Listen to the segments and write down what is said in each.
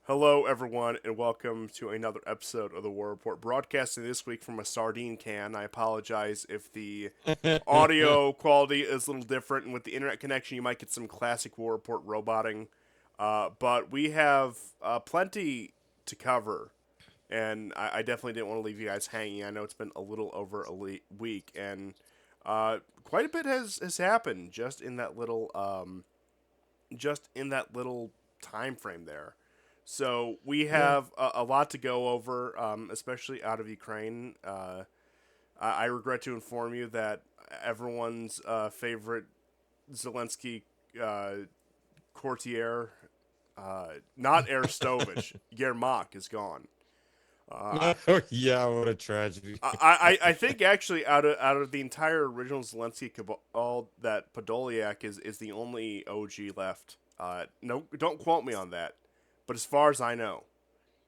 Hello, everyone, and welcome to another episode of the War Report, broadcasting this week from a sardine can. I apologize if the audio quality is a little different, and with the internet connection, you might get some classic War Report roboting. But we have plenty to cover, and I definitely didn't want to leave you guys hanging. I know it's been a little over a week, and quite a bit has happened just in that little time frame there. So we Yeah. have a lot to go over, especially out of Ukraine. I regret to inform you that everyone's favorite Zelensky uh, courtier, not Arestovich, Yermak, is gone. Uh, Oh, yeah, what a tragedy. I think actually out of the entire original Zelensky cabal, that Podolyak is the only OG left. No, don't quote me on that, but as far as I know,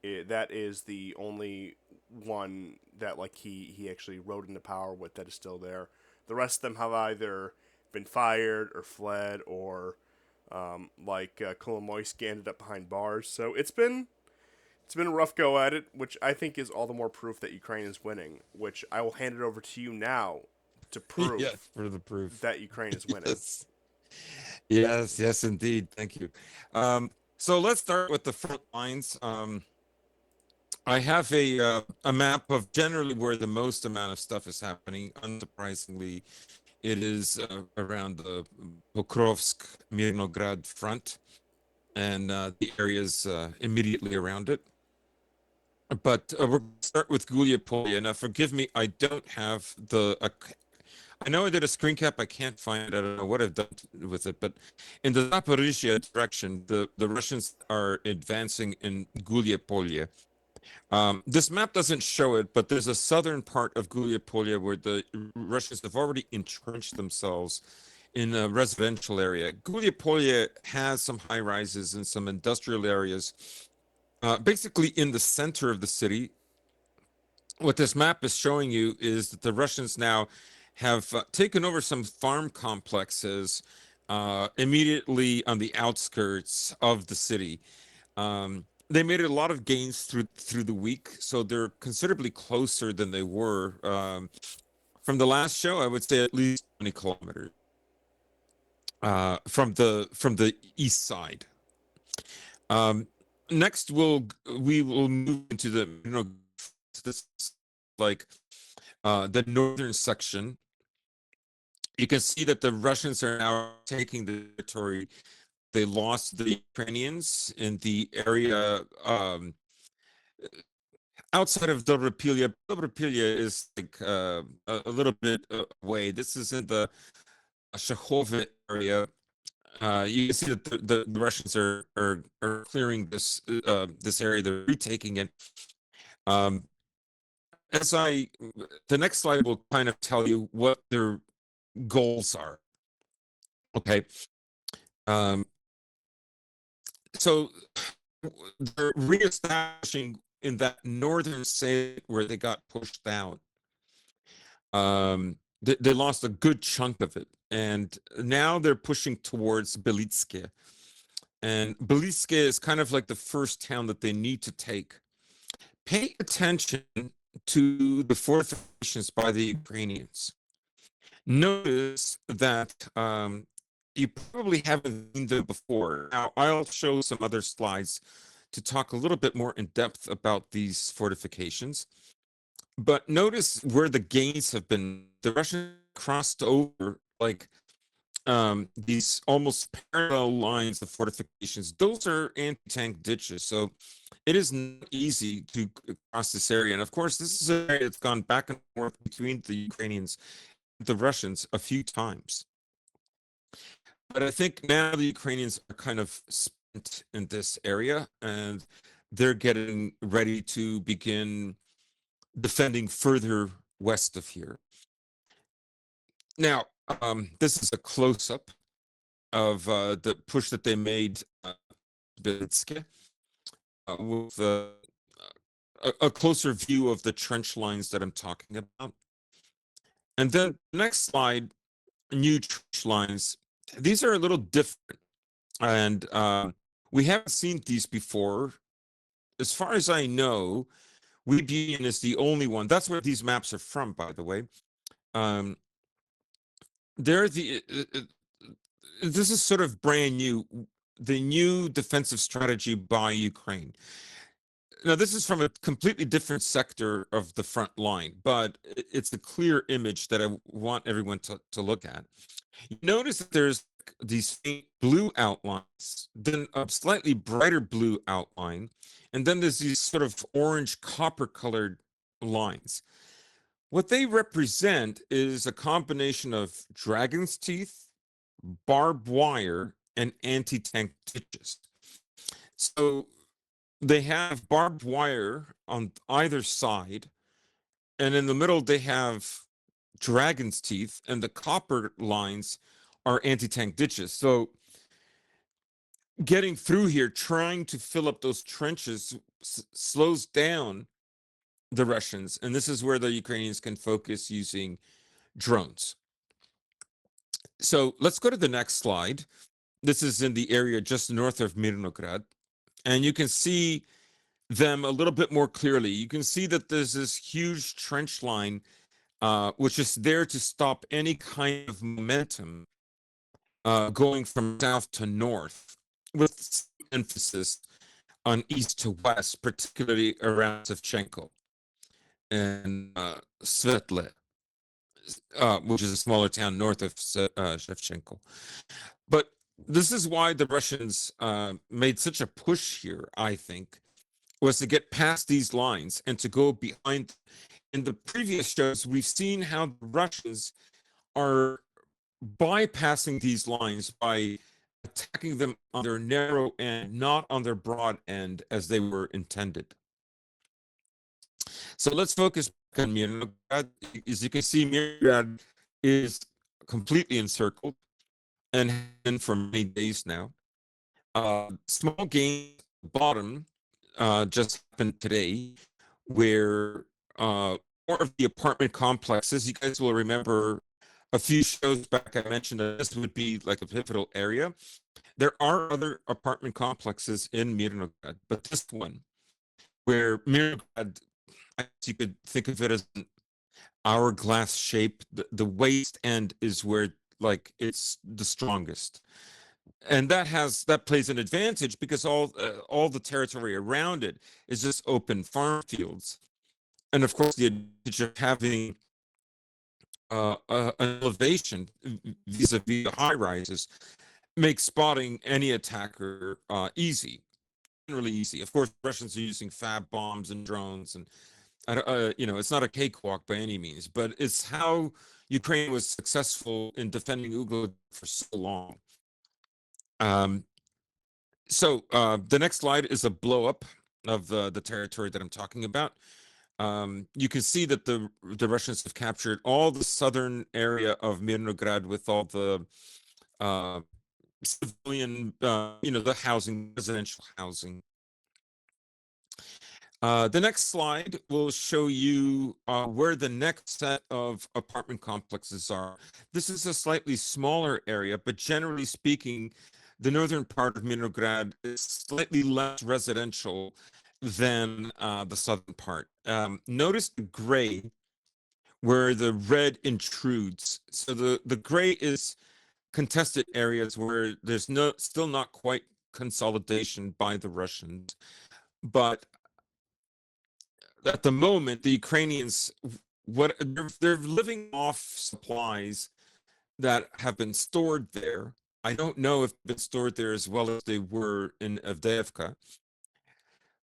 that is the only one that like he actually rode into power with that is still there. The rest of them have either been fired or fled or Kolomoisky ended up behind bars. So it's been a rough go at it, which I think is all the more proof that Ukraine is winning. Which I will hand it over to you now to Yes, prove for the proof. that Ukraine is winning. Yes. Yes, indeed. Thank you. So let's start with the front lines. I have a map of generally where the most amount of stuff is happening. Unsurprisingly, it is around the Pokrovsk Mirnograd front and the areas immediately around it. But we're going to start with Gulia. Now, forgive me, I don't have I know I did a screen cap. I can't find it. I don't know what I've done with it. But in the Zaporizhia direction, the Russians are advancing in Gulia. This map doesn't show it, but there's a southern part of Gulia where the Russians have already entrenched themselves in a residential area. Gulia has some high rises and some industrial areas. Basically, in the center of the city, what this map is showing you is that the Russians now have taken over some farm complexes immediately on the outskirts of the city. They made a lot of gains through the week, so they're considerably closer than they were from the last show. I would say at least 20 kilometers from the east side. Um, Next, we will move into the this like the northern section. You can see that the Russians are now taking the territory. They lost the Ukrainians in the area outside of Dobropilya. Dobropilya is like a little bit away. This is in the Shahove area. You can see that the Russians are clearing this area. They're retaking it. Um, as I, the next slide will kind of tell you what their goals are. Okay. Um, so they're reestablishing in that northern state where they got pushed out. They lost a good chunk of it, and now they're pushing towards Belitske. And Belitske is kind of like the first town that they need to take. Pay attention to the fortifications by the Ukrainians. Notice that you probably haven't seen them before. Now, I'll show some other slides to talk a little bit more in depth about these fortifications. But notice where the gains have been. The Russians crossed over like these almost parallel lines of fortifications. Those are anti-tank ditches, so it is not easy to cross this area. And of course, this is an area that's gone back and forth between the Ukrainians and the Russians a few times. But I think now the Ukrainians are kind of spent in this area, and they're getting ready to begin defending further west of here. Now, this is a close-up of the push that they made Bitske, with a closer view of the trench lines that I'm talking about. And then next slide, new trench lines. These are a little different, and we haven't seen these before. as far as I know, Weeb Union is the only one. That's where these maps are from, by the way. Um, they're the this is sort of brand new, the new defensive strategy by Ukraine. Now, this is from a completely different sector of the front line, but it's a clear image that I want everyone to look at. You notice that there's these faint blue outlines, then a slightly brighter blue outline, and then there's these sort of orange copper colored lines. What they represent is a combination of dragon's teeth, barbed wire, and anti-tank ditches. So they have barbed wire on either side, and in the middle they have dragon's teeth, and the copper lines are anti-tank ditches. So getting through here, trying to fill up those trenches, slows down the Russians, and this is where the Ukrainians can focus using drones. So let's go to the next slide. This is in the area just north of Mirnograd, and you can see them a little bit more clearly. You can see that there's this huge trench line, which is there to stop any kind of momentum going from south to north, with emphasis on east to west, particularly around Shevchenko and Svetle, which is a smaller town north of Shevchenko. But this is why the Russians made such a push here, I think, was to get past these lines and to go behind. In the previous shows, we've seen how the Russians are bypassing these lines by attacking them on their narrow end, not on their broad end as they were intended. So let's focus on Mirnograd. As you can see, Mirnograd is completely encircled and has been for many days now. Small gain at the bottom just happened today, where more of the apartment complexes, you guys will remember a few shows back I mentioned that this would be like a pivotal area. There are other apartment complexes in Mirnograd, but this one, where Mirnograd, I guess you could think of it as an hourglass shape, the waist end is where like it's the strongest, and that plays an advantage because all the territory around it is just open farm fields, and of course the advantage of having an elevation vis-a-vis the high rises makes spotting any attacker easy, really easy. Of course, Russians are using fab bombs and drones, and it's not a cakewalk by any means, but it's how Ukraine was successful in defending Ugled for so long. So the next slide is a blow up of the territory that I'm talking about. You can see that the Russians have captured all the southern area of Mirnograd with all the civilian, the housing, residential housing. The next slide will show you where the next set of apartment complexes are. This is a slightly smaller area, but generally speaking, the northern part of Mirnograd is slightly less residential than the southern part. Notice the gray where the red intrudes. So the gray is contested areas where there's still not quite consolidation by the Russians, but at the moment the Ukrainians they're living off supplies that have been stored there. I don't know if they've been stored there as well as they were in Avdiivka,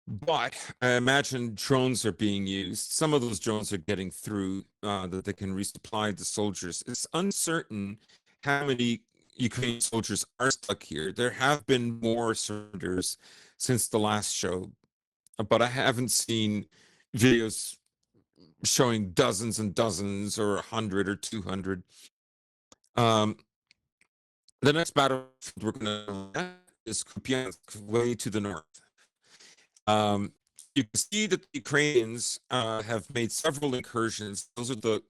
but I imagine drones are being used. Some of those drones are getting through that they can resupply the soldiers. It's uncertain how many Ukrainian soldiers are stuck here. There have been more surrenders since the last show, but I haven't seen videos showing dozens and dozens or 100 or 200. The next battlefield we're going to look at is Kupiansk, way to the north. You can see that the Ukrainians have made several incursions. Those are the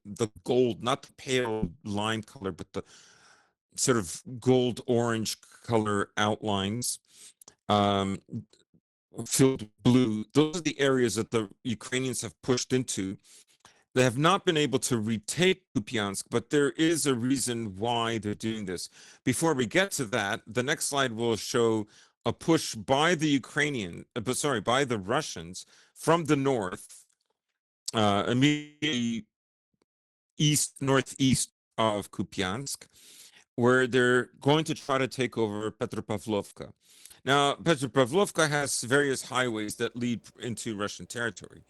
gold, not the pale lime color, but the sort of gold orange color outlines. filled with blue. Those are the areas that the Ukrainians have pushed into. They have not been able to retake Kupiansk, but there is a reason why they're doing this. Before we get to that, the next slide will show a push by the by the Russians from the north, immediately northeast of Kupiansk, where they're going to try to take over Petropavlovka. Now, Petropavlovka has various highways that lead into Russian territory.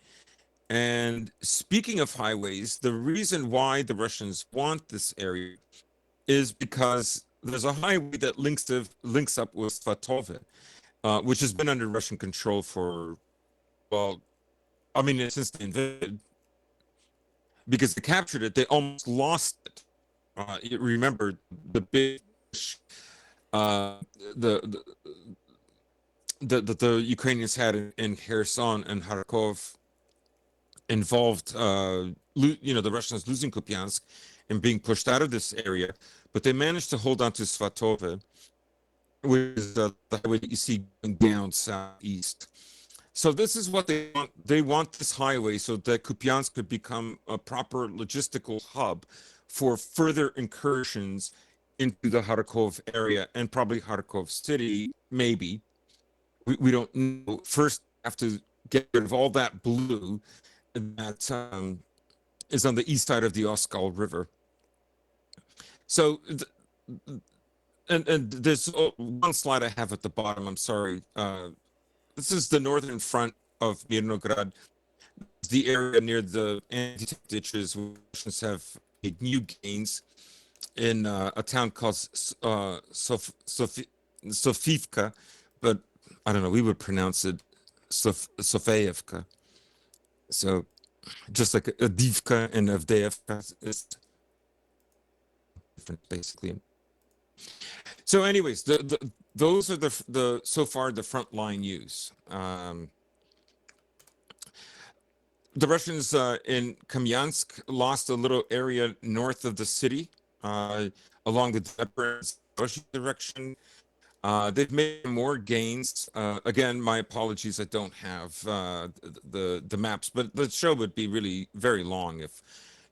And speaking of highways, the reason why the Russians want this area is because there's a highway that links up with Svatove, which has been under Russian control for, well, I mean, since they invaded. Because they captured it, they almost lost it. You remember the big uh, the, the Ukrainians had in Kherson and Kharkov involved, the Russians losing Kupiansk and being pushed out of this area, but they managed to hold on to Svatove, which is the highway that you see going down southeast. So this is what they want. They want this highway so that Kupiansk could become a proper logistical hub for further incursions into the Kharkov area and probably Kharkov city, maybe. We don't know. First, have to get rid of all that blue that is on the east side of the Oskal River. So, and there's one slide I have at the bottom. I'm sorry. This is the northern front of Mirnograd, the area near the anti-tank ditches, where Russians have made new gains in a town called Sofivka, but I don't know, we would pronounce it Sofeevka. So just like Divka and Avdeevka is different, basically. So anyways, those are the so far the front line use. The Russians in Kamyansk lost a little area north of the city, along the Dnepr direction. They've made more gains. Again, my apologies, I don't have the maps, but the show would be really very long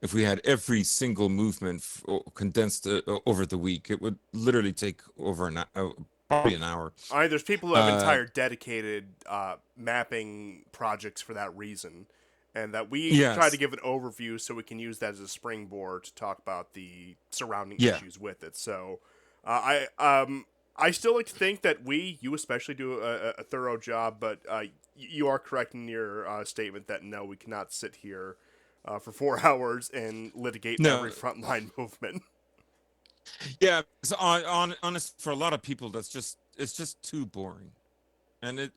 if we had every single movement condensed over the week. It would literally take over probably an hour. There's people who have entire dedicated mapping projects for that reason, and that we try to Yes. give an overview so we can use that as a springboard to talk about the surrounding Yeah. issues with it. So, I still like to think that you especially do a thorough job, but you are correct in your statement that no, we cannot sit here for 4 hours and litigate every frontline movement. Yeah, so honest, for a lot of people, it's just too boring, and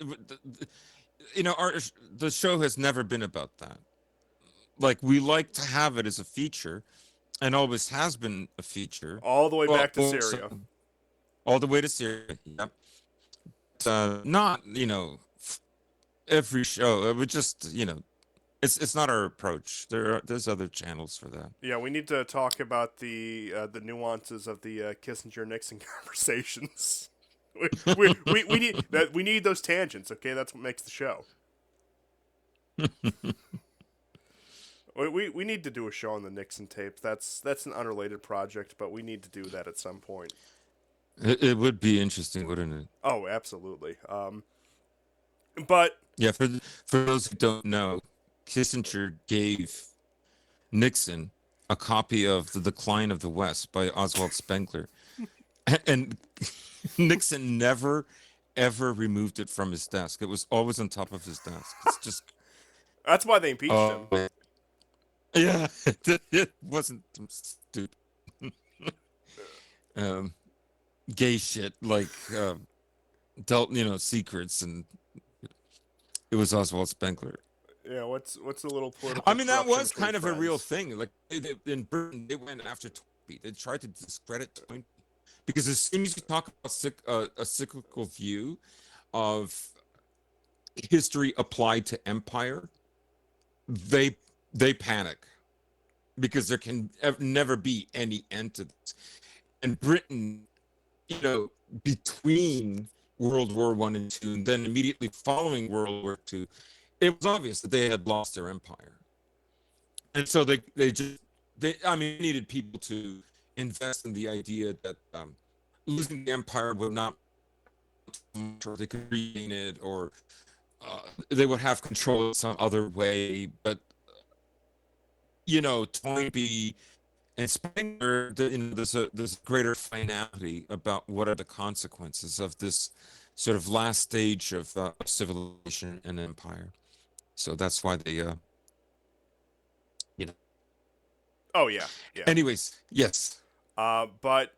the show has never been about that. Like, we like to have it as a feature, and always has been a feature, All the way back to Syria. All the way to Syria. Yep. Not every show. It would just it's not our approach. There's other channels for that. Yeah, we need to talk about the nuances of the Kissinger Nixon conversations. We need those tangents. Okay, that's what makes the show. We need to do a show on the Nixon tapes. That's an unrelated project, but we need to do that at some point. It would be interesting, wouldn't it? Oh, absolutely. But yeah, for those who don't know, Kissinger gave Nixon a copy of The Decline of the West by Oswald Spengler, and Nixon never ever removed it from his desk. It was always on top of his desk. It's just that's why they impeached him. Yeah, it wasn't stupid. Gay shit like secrets, and it was Oswald Spengler. Yeah, what's a little political? I mean, that was kind of a real thing. Like in Britain, they went after Toynbee. They tried to discredit Toynbee because as soon as you talk about a cyclical view of history applied to empire, they panic because there can never be any end to this. And Britain, between World War I and II, and then immediately following World War II, it was obvious that they had lost their empire. And so I mean, they needed people to invest in the idea that losing the empire would not, or they could regain it, or they would have control in some other way. But Toynbee and Spengler, there's a greater finality about what are the consequences of this sort of last stage of civilization and empire. So that's why they, you know. Oh yeah, yeah. Anyways, yes, But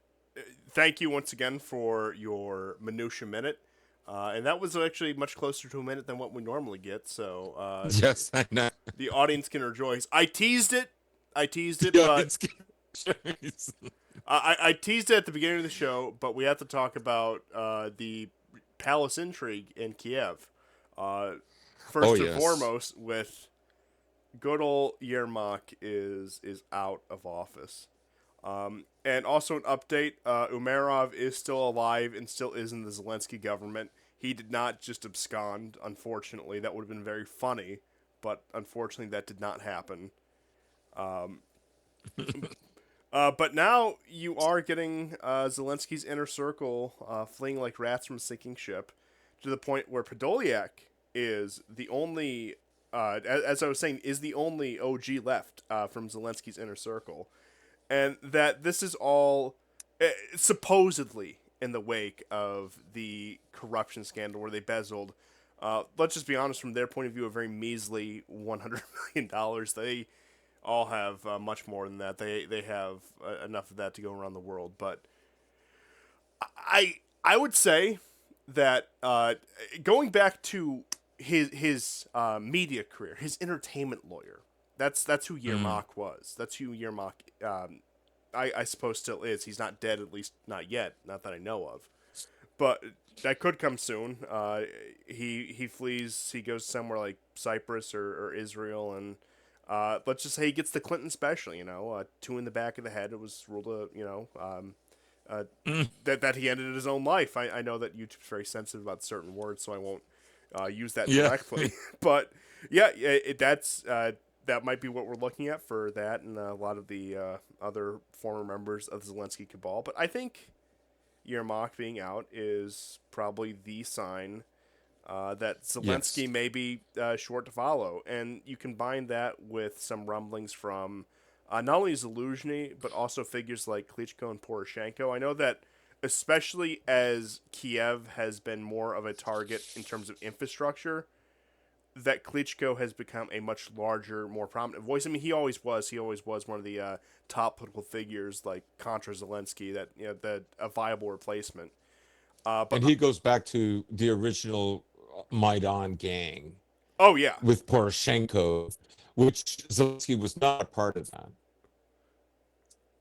thank you once again for your minutia minute. And that was actually much closer to a minute than what we normally get. So yes, I know. the audience can rejoice. I teased it. I teased it, Yeah, but it's I teased it at the beginning of the show. But we have to talk about the palace intrigue in Kiev. Uh, oh First and yes, foremost, with good old Yermak is out of office. And also an update: Umerov is still alive and still is in the Zelensky government. He did not just abscond. Unfortunately, that would have been very funny, but unfortunately, that did not happen. But now you are getting Zelensky's inner circle fleeing like rats from a sinking ship, to the point where Podolyak is the only, as I was saying, is the only OG left from Zelensky's inner circle, and that this is all supposedly in the wake of the corruption scandal where they bezeled. Let's just be honest, from their point of view, a very measly $100 million. They all have much more than that. They have enough of that to go around the world. But I would say that going back to his media career, his entertainment lawyer. That's who mm, Yermak was. That's who Yermak I suppose still is. He's not dead, at least not yet, not that I know of. But that could come soon. He flees. He goes somewhere like Cyprus or Israel, and let's just say he gets the Clinton special. Two in the back of the head. It was ruled uh, mm, that he ended his own life. I know that YouTube's very sensitive about certain words, so I won't use that yeah, directly. But yeah, that might be what we're looking at for that and a lot of the other former members of the Zelensky cabal. But I think Yermak being out is probably the sign that yes, Zelensky may be short to follow. And you combine that with some rumblings from not only Zaluzhny, but also figures like Klitschko and Poroshenko. I know that, especially as Kiev has been more of a target in terms of infrastructure, that Klitschko has become a much larger, more prominent voice. I mean, he always was. He always was one of the top political figures, like contra Zelensky, that a viable replacement. But and he goes back to the original Maidan gang oh yeah, with Poroshenko, which Zelensky was not a part of that.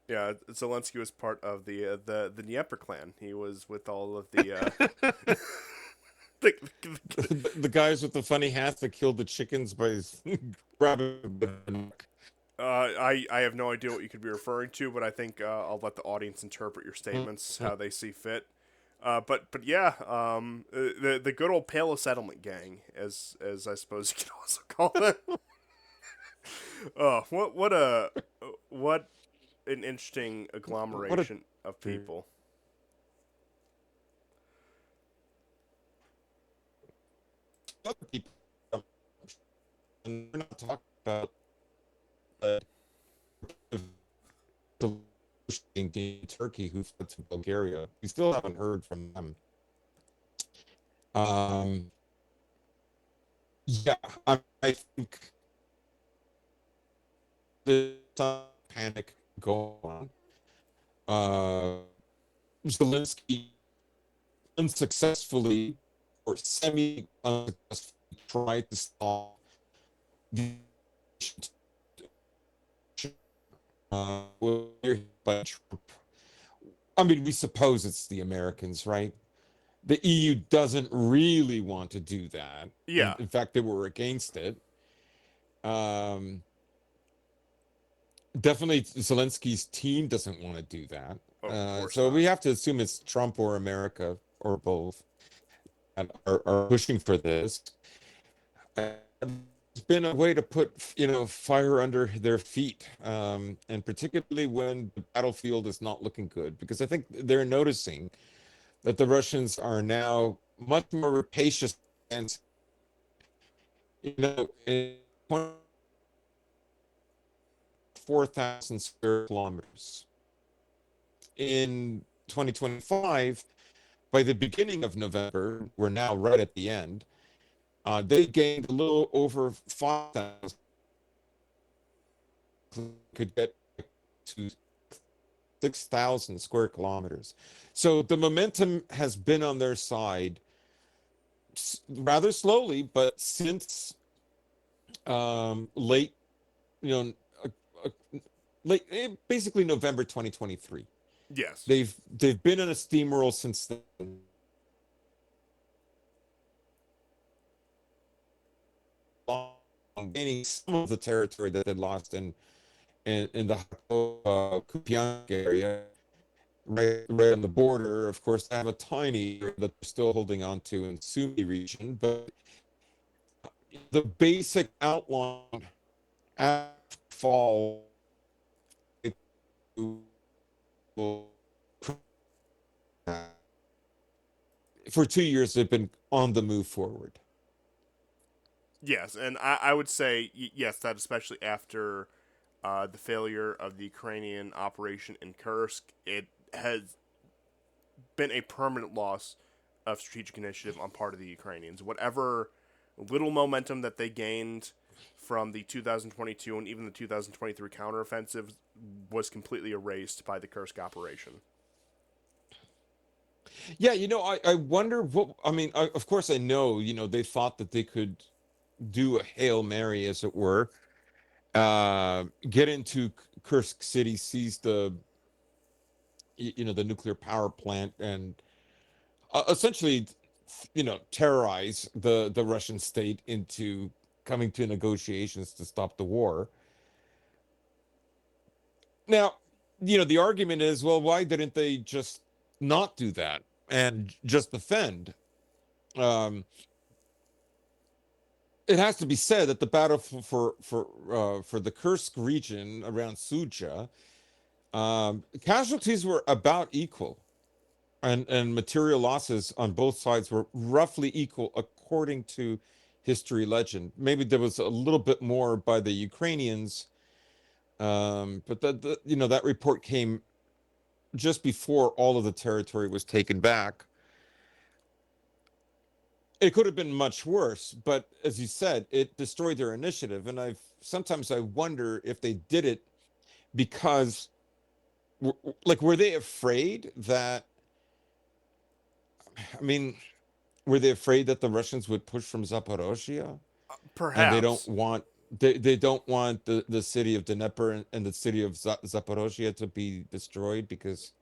yeah. Zelensky was part of the Dnieper clan. He was with all of the the, the, The guys with the funny hats that killed the chickens by grabbing the neck. I have no idea what you could be referring to, but I think I'll let the audience interpret your statements how they see fit. But yeah, the good old Pale Settlement Gang, as I suppose you can also call them. Oh, what an interesting What a agglomeration of people. other people, and we're not talking about uh, the in Turkey who fled to Bulgaria. We still haven't heard from them. Um, yeah, I think there's some panic going on. Zelensky unsuccessfully or semi unsuccessfully tried to stop the by Trump. I mean, we suppose it's the Americans, right? The EU doesn't really want to do that. Yeah, In fact, they were against it. Um, Definitely, Zelensky's team doesn't want to do that. of course So we not. have to assume it's Trump or America or both. are pushing for this. It's been a way to put, fire under their feet, and particularly when the battlefield is not looking good, because I think they're noticing that the Russians are now much more rapacious and, in 4,000 square kilometers. In 2025, by the beginning of November, we're now right at the end, they gained a little over 5,000, could get to 6,000 square kilometers. So the momentum has been on their side rather slowly, but since late, you know, uh, late, basically November 2023. Yes. They've been in a steamroll since then, gaining some of the territory that they lost in the Kupiansk area, right on the border. Of course, they have a tiny area that they're still holding on to in Sumy region, but the basic outline after fall for 2 years they've been on the move forward. Yes, and I would say yes, that especially after the failure of the Ukrainian operation in Kursk, it has been a permanent loss of strategic initiative on part of the Ukrainians. Whatever little momentum that they gained from the 2022 and even the 2023 counteroffensive was completely erased by the Kursk operation. Yeah, I wonder what, I mean, of course I know, they thought that they could do a Hail Mary, as it were, get into Kursk City, seize the nuclear power plant, and essentially, terrorize the Russian state into coming to negotiations to stop the war. Now, the argument is, well, why didn't they just not do that and just defend? Um, it has to be said that the battle for the Kursk region around Suja, casualties were about equal, and material losses on both sides were roughly equal according to history legend. Maybe there was a little bit more by the Ukrainians, but that report came just before all of the territory was taken back. It could have been much worse, but as you said, it destroyed their initiative. And I wonder if they did it because, like, were they afraid that? I mean, were they afraid that the Russians would push from Zaporozhye, and Perhaps. they don't want the city of Dnieper and the city of Zaporozhye to be destroyed? Because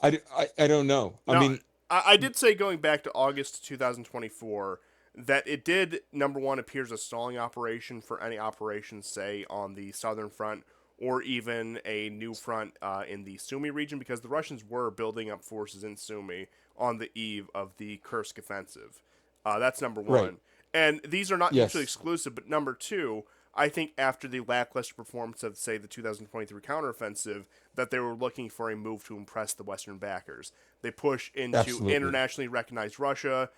I don't know. I Now, mean, I did say going back to August 2024 that it did, number one, appear as a stalling operation for any operations, say, on the southern front or even a new front in the Sumy region, because the Russians were building up forces in Sumy on the eve of the Kursk offensive. That's number right? one. And these are not mutually Yes, exclusive, but number two, I think after the lackluster performance of, say, the 2023 counteroffensive, that they were looking for a move to impress the Western backers. They push into absolutely. internationally recognized Russia.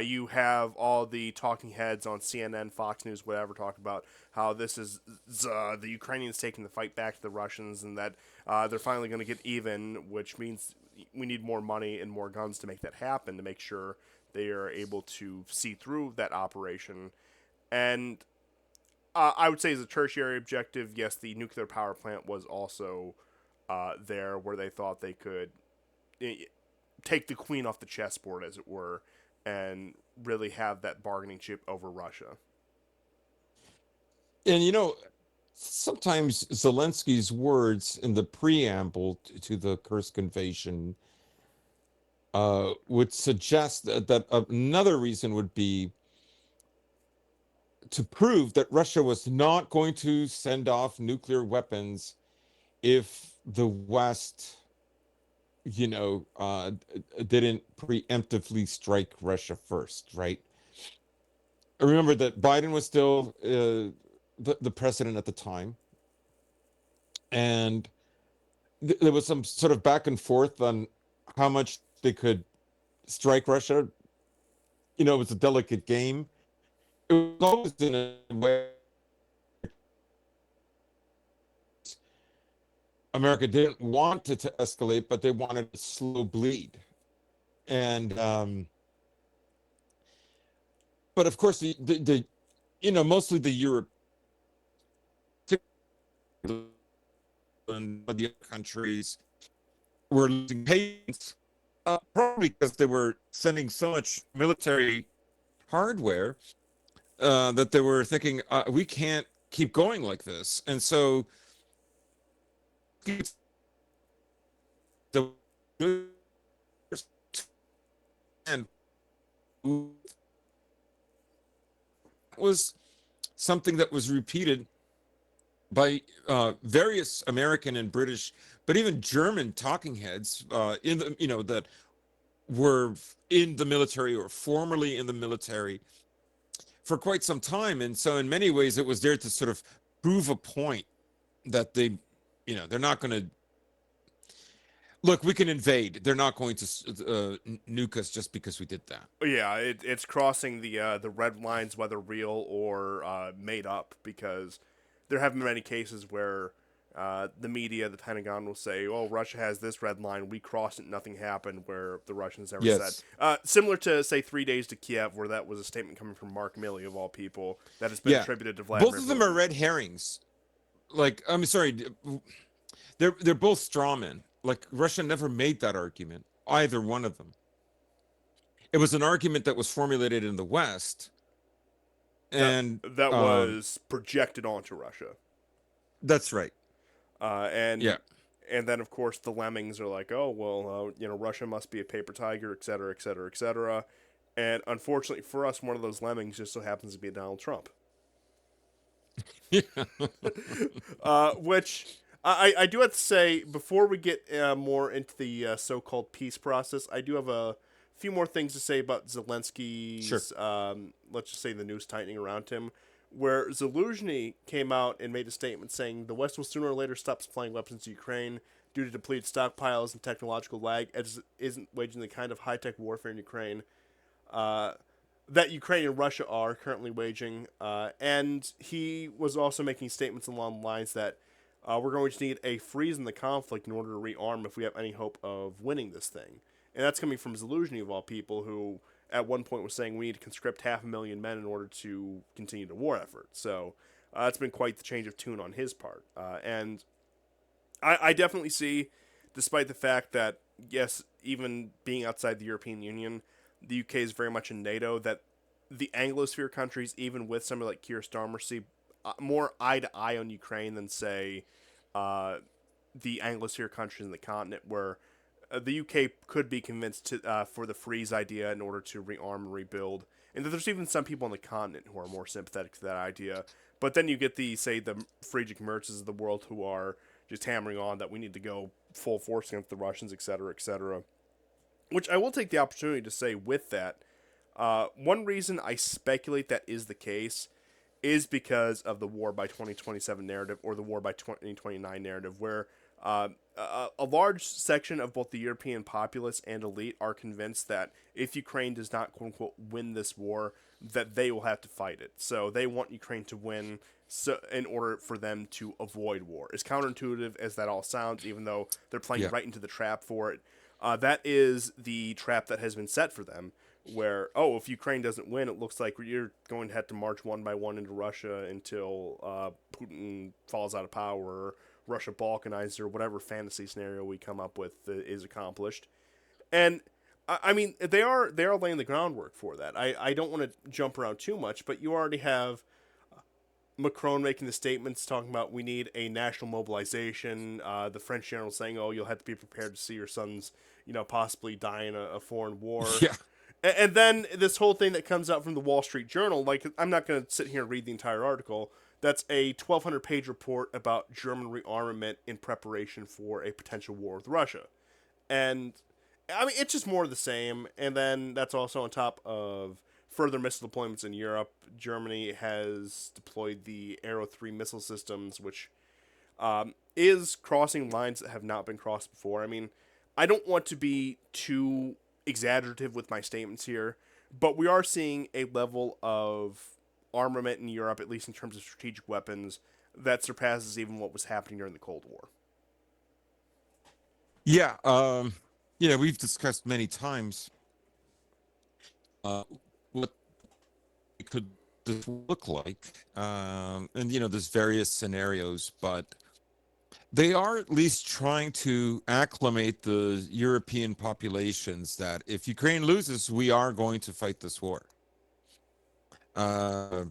You have all the talking heads on CNN, Fox News, whatever, talk about how this is the Ukrainians taking the fight back to the Russians, and that they're finally going to get even, which means we need more money and more guns to make that happen, to make sure they are able to see through that operation. And I would say, as a tertiary objective, yes, the nuclear power plant was also there, where they thought they could take the queen off the chessboard, as it were, and really have that bargaining chip over Russia. And sometimes Zelensky's words in the preamble to the Kursk invasion would suggest that another reason would be to prove that Russia was not going to send off nuclear weapons if the West didn't preemptively strike Russia first, right? I remember that Biden was still the president at the time, and there was some sort of back and forth on how much they could strike Russia. It was a delicate game. It was always in a way America didn't want it to escalate, but they wanted a slow bleed. And but of course mostly the Europe and the other countries were losing patience, probably because they were sending so much military hardware that they were thinking we can't keep going like this, and so the and was something that was repeated by various American and British, but even German talking heads that were in the military or formerly in the military for quite some time. And so in many ways it was there to sort of prove a point that they're not going to look, we can invade. They're not going to nuke us just because we did that. Yeah, it's crossing the red lines, whether real or made up, because there have been many cases where the media, the Pentagon, will say, "Oh, Russia has this red line. We crossed it. Nothing happened." Where the Russians never said. Yes. Similar to say 3 days to Kiev, where that was a statement coming from Mark Milley of all people that has been Yeah. attributed to Both Vladimir of them are Putin. red herrings. Like, I'm sorry, they're both straw men. Like, Russia never made that argument, either one of them. It was an argument that was formulated in the West, That and that was projected onto Russia. that's right. Uh, and Yeah. and then of course the lemmings are like, oh well, Russia must be a paper tiger, et cetera, et cetera, et cetera. And unfortunately for us, one of those lemmings just so happens to be Donald Trump. Yeah. Which I do have to say, before we get more into the so-called peace process, I do have a few more things to say about Sure. Zelensky's, let's just say the news tightening around him, where Zelensky came out and made a statement saying the West will sooner or later stop supplying weapons to Ukraine due to depleted stockpiles and technological lag, as it isn't waging the kind of high-tech warfare in Ukraine uh, that Ukraine and Russia are currently waging. And he was also making statements along the lines that we're going to need a freeze in the conflict in order to rearm if we have any hope of winning this thing. And that's coming from Zelensky, of all people, who at one point was saying we need to conscript 500,000 men in order to continue the war effort. So it's been quite the change of tune on his part. And I definitely see, despite the fact that, yes, even being outside the European Union, the UK is very much in NATO, that the Anglosphere countries, even with somebody like Keir Starmer, see more eye to eye on Ukraine than, say, uh, the Anglosphere countries in the continent, where the UK could be convinced for the freeze idea in order to rearm and rebuild. And there's even some people on the continent who are more sympathetic to that idea. But then you get the Friedrich Merzes of the world who are just hammering on that we need to go full force against the Russians, et cetera, et cetera. Which I will take the opportunity to say with that, one reason I speculate that is the case is because of the war by 2027 narrative or the war by 2029 narrative, where a large section of both the European populace and elite are convinced that if Ukraine does not quote unquote win this war, that they will have to fight it. So they want Ukraine to win in order for them to avoid war. As counterintuitive as that all sounds, even though they're playing Yeah. right into the trap for it, that is the trap that has been set for them. Where, oh, if Ukraine doesn't win, it looks like you're going to have to march one by one into Russia until Putin falls out of power, or Russia balkanizes, or whatever fantasy scenario we come up with is accomplished. And I mean, they are laying the groundwork for that. I don't want to jump around too much, but you already have Macron making the statements talking about we need a national mobilization. The French general saying, "Oh, you'll have to be prepared to see your sons, possibly die in a foreign war." Yeah. And then this whole thing that comes out from the Wall Street Journal, like I'm not going to sit here and read the entire article. That's a 1,200-page report about German rearmament in preparation for a potential war with Russia. And I mean, it's just more of the same. And then that's also on top of further missile deployments in Europe. Germany has deployed the Arrow 3 missile systems, which is crossing lines that have not been crossed before. I mean, I don't want to be too exaggerative with my statements here, but we are seeing a level of armament in Europe, at least in terms of strategic weapons, that surpasses even what was happening during the Cold War. Yeah, we've discussed many times what it could this look like, and there's various scenarios, but they are at least trying to acclimate the European populations that if Ukraine loses, we are going to fight this war. Uh,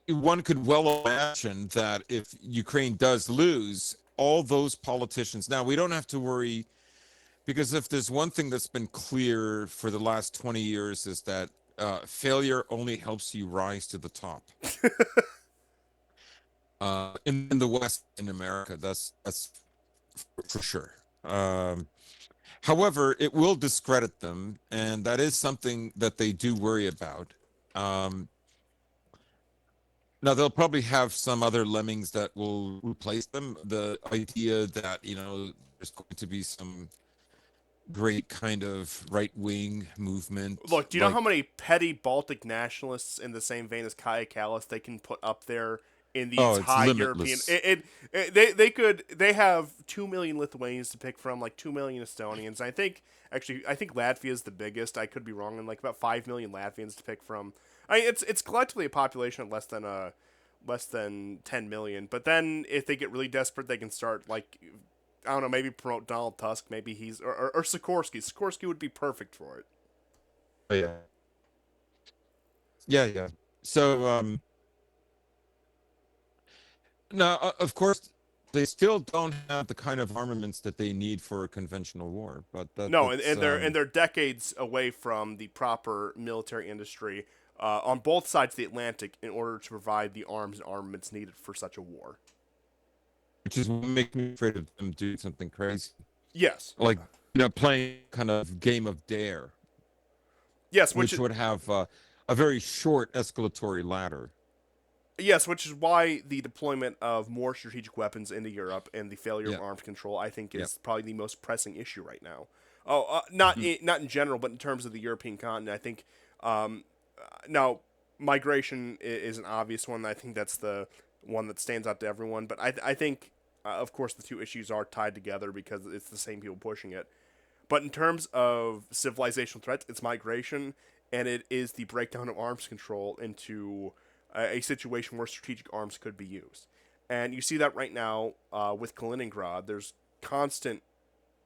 One could well imagine that if Ukraine does lose, all those politicians, now we don't have to worry, because if there's one thing that's been clear for the last 20 years is that failure only helps you rise to the top. In the West, in America, that's for sure. However, it will discredit them, and that is something that they do worry about. Um, Now they'll probably have some other lemmings that will replace them. The idea that, there's going to be some great kind of right wing movement, Look, do you know like, how many petty Baltic nationalists in the same vein as Kaya Kallas they can put up there in the oh, it's entire European? limitless. They have 2 million Lithuanians to pick from, like 2 million Estonians. I think Latvia is the biggest. I could be wrong, and like about 5 million Latvians to pick from. I mean, it's collectively a population of less than 10 million. But then if they get really desperate, they can start like I don't know, maybe promote Donald Tusk. Maybe he's or Sikorsky. Sikorsky would be perfect for it. Oh, yeah. Yeah, yeah. So, now, of course, they still don't have the kind of armaments that they need for a conventional war, but No, that's and they're decades away from the proper military industry on both sides of the Atlantic in order to provide the arms and armaments needed for such a war. which is what makes me afraid of them doing something crazy, Yes, like playing kind of game of dare, yes, which would have a very short escalatory ladder. which is why the deployment of more strategic weapons into Europe and the failure of Yeah, arms control, I think, yeah. is probably the most pressing issue right now. Oh, Mhm. not in general, but in terms of the European continent, I think. Now, migration is an obvious one. I think that's the one that stands out to everyone. But I think, of course, the two issues are tied together because it's the same people pushing it. But in terms of civilizational threats, it's migration, and it is the breakdown of arms control into a situation where strategic arms could be used. And you see that right now with Kaliningrad. There's constant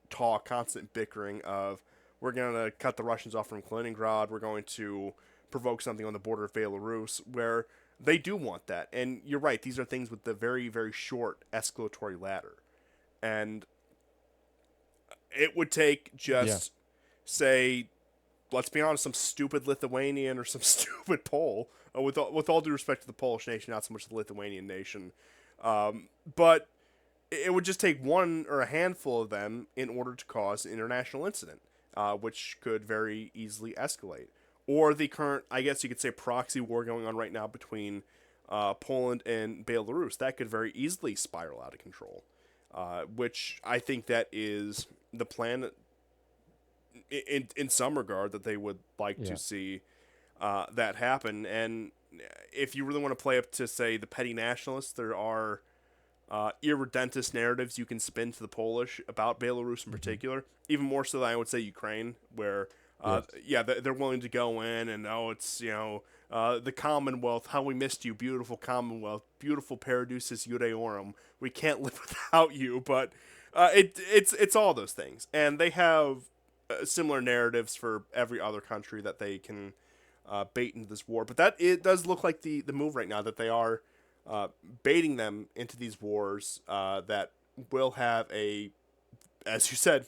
talk, constant bickering of we're going to cut the Russians off from Kaliningrad. We're going to provoke something on the border of Belarus, where they do want that. And you're right; these are things with the very, very short escalatory ladder. And it would take Yeah. just say, let's be honest, some stupid Lithuanian or some stupid Pole. With all due respect to the Polish nation, not so much the Lithuanian nation, but it would just take one or a handful of them in order to cause an international incident, which could very easily escalate. Or the current, I guess you could say, proxy war going on right now between Poland and Belarus, that could very easily spiral out of control. Which I think that is the plan in some regard that they would like to Yeah. see that happen. And if you really want to play up to say the petty nationalists, there are irredentist narratives you can spin to the Polish about Belarus in Hmm. particular, even more so than I would say Ukraine, where Yes. they're willing to go in and it's the Commonwealth, how we missed you, beautiful Commonwealth, beautiful Paradusis Judeorum. We can't live without you, but it's all those things, and they have similar narratives for every other country that they can bait into this war. But that it does look like the move right now that they are uh, baiting them into these wars that will have a, as you said,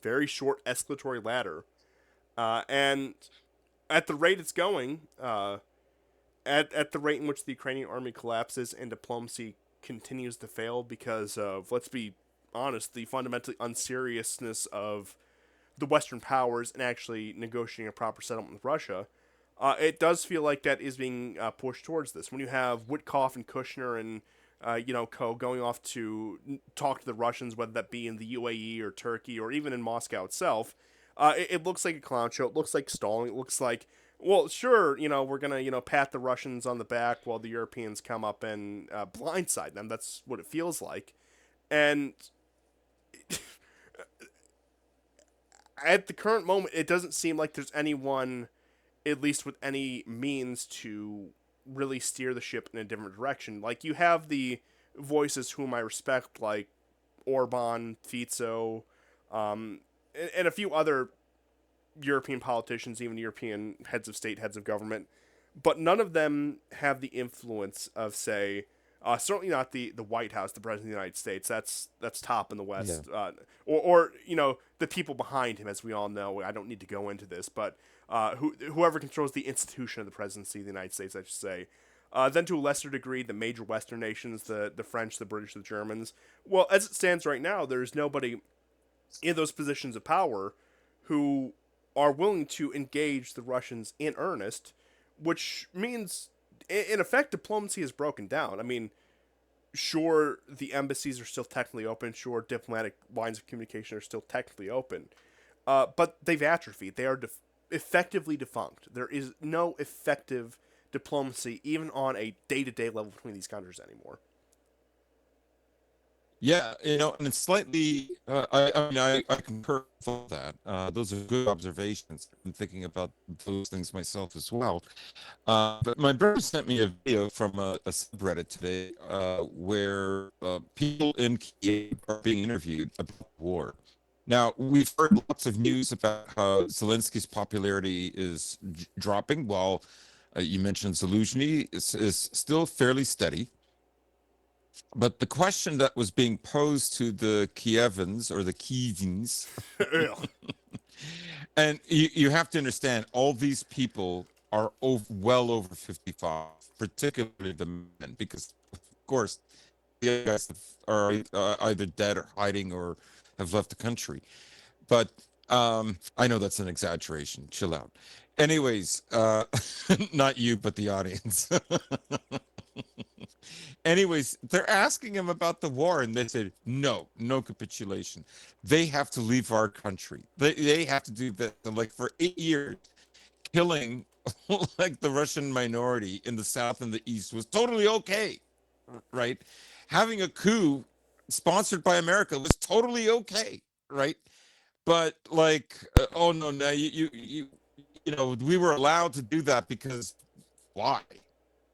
very short escalatory ladder. And at the rate it's going, at the rate in which the Ukrainian army collapses and diplomacy continues to fail because of, let's be honest, the fundamentally unseriousness of the Western powers and actually negotiating a proper settlement with Russia, it does feel like that is being pushed towards this. When you have Witkoff and Kushner and co going off to talk to the Russians, whether that be in the UAE or Turkey or even in Moscow itself, it looks like a clown show. It looks like stalling. It looks like, well, sure, we're gonna pat the Russians on the back while the Europeans come up and blindside them. That's what it feels like, and at the current moment, it doesn't seem like there's anyone, at least with any means, to really steer the ship in a different direction. Like, you have the voices whom I respect, like Orban, Fico, and a few other European politicians, even European heads of state, heads of government, but none of them have the influence of, say, certainly not the White House, the President of the United States. That's top in the Yeah. West, or the people behind him, as we all know. I don't need to go into this, but whoever controls the institution of the presidency of the United States, I should say. Then to a lesser degree, the major Western nations, the French, the British, the Germans. Well, as it stands right now, there's nobody in those positions of power who are willing to engage the Russians in earnest, which means, in effect, diplomacy is broken down. I mean, sure, the embassies are still technically open. Sure, diplomatic lines of communication are still technically open. But they've atrophied. They are effectively defunct. There is no effective diplomacy, even on a day-to-day level, between these countries anymore. Yeah, and it's slightly. I mean, I concur with all that. Those are good observations. I've been thinking about those things myself as well. But my brother sent me a video from a subreddit today, where people in Kiev are being interviewed about the war. Now, we've heard lots of news about how Zelensky's popularity is dropping, while you mentioned Zelensky is still fairly steady. But the question that was being posed to the Kievans or the Kievans, and you have to understand, all these people are well over 55, particularly the men, because, of course, the other guys are either dead or hiding or have left the country. But I know that's an exaggeration. Chill out. Anyways, not you, but the audience. Anyways, they're asking him about the war, and they said, no, no capitulation. They have to leave our country. They have to do that. Like, for 8 years, killing like the Russian minority in the south and the east was totally okay, right? Having a coup sponsored by America was totally okay, right? But like, oh no, no, we were allowed to do that because why?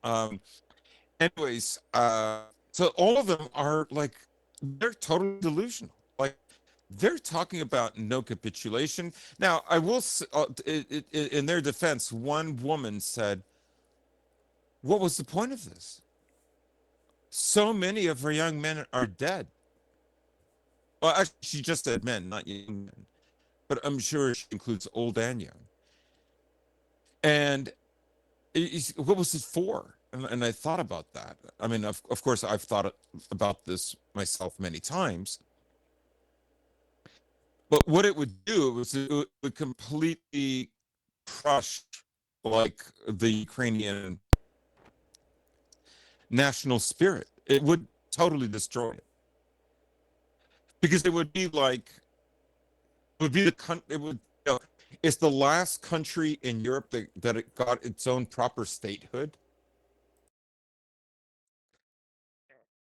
Um, anyways, so all of them are like, they're totally delusional. Like, they're talking about no capitulation. Now, I will, in their defense, one woman said, "What was the point of this? So many of our young men are dead." Well, actually, she just said men, not young men, but I'm sure she includes old and young. And what was it for? And I thought about that. I mean, of course, I've thought about this myself many times. But what it would do was it would completely crush, like, the Ukrainian national spirit. It would totally destroy it, because it would be like, it would be it would, it's the last country in Europe that it got its own proper statehood.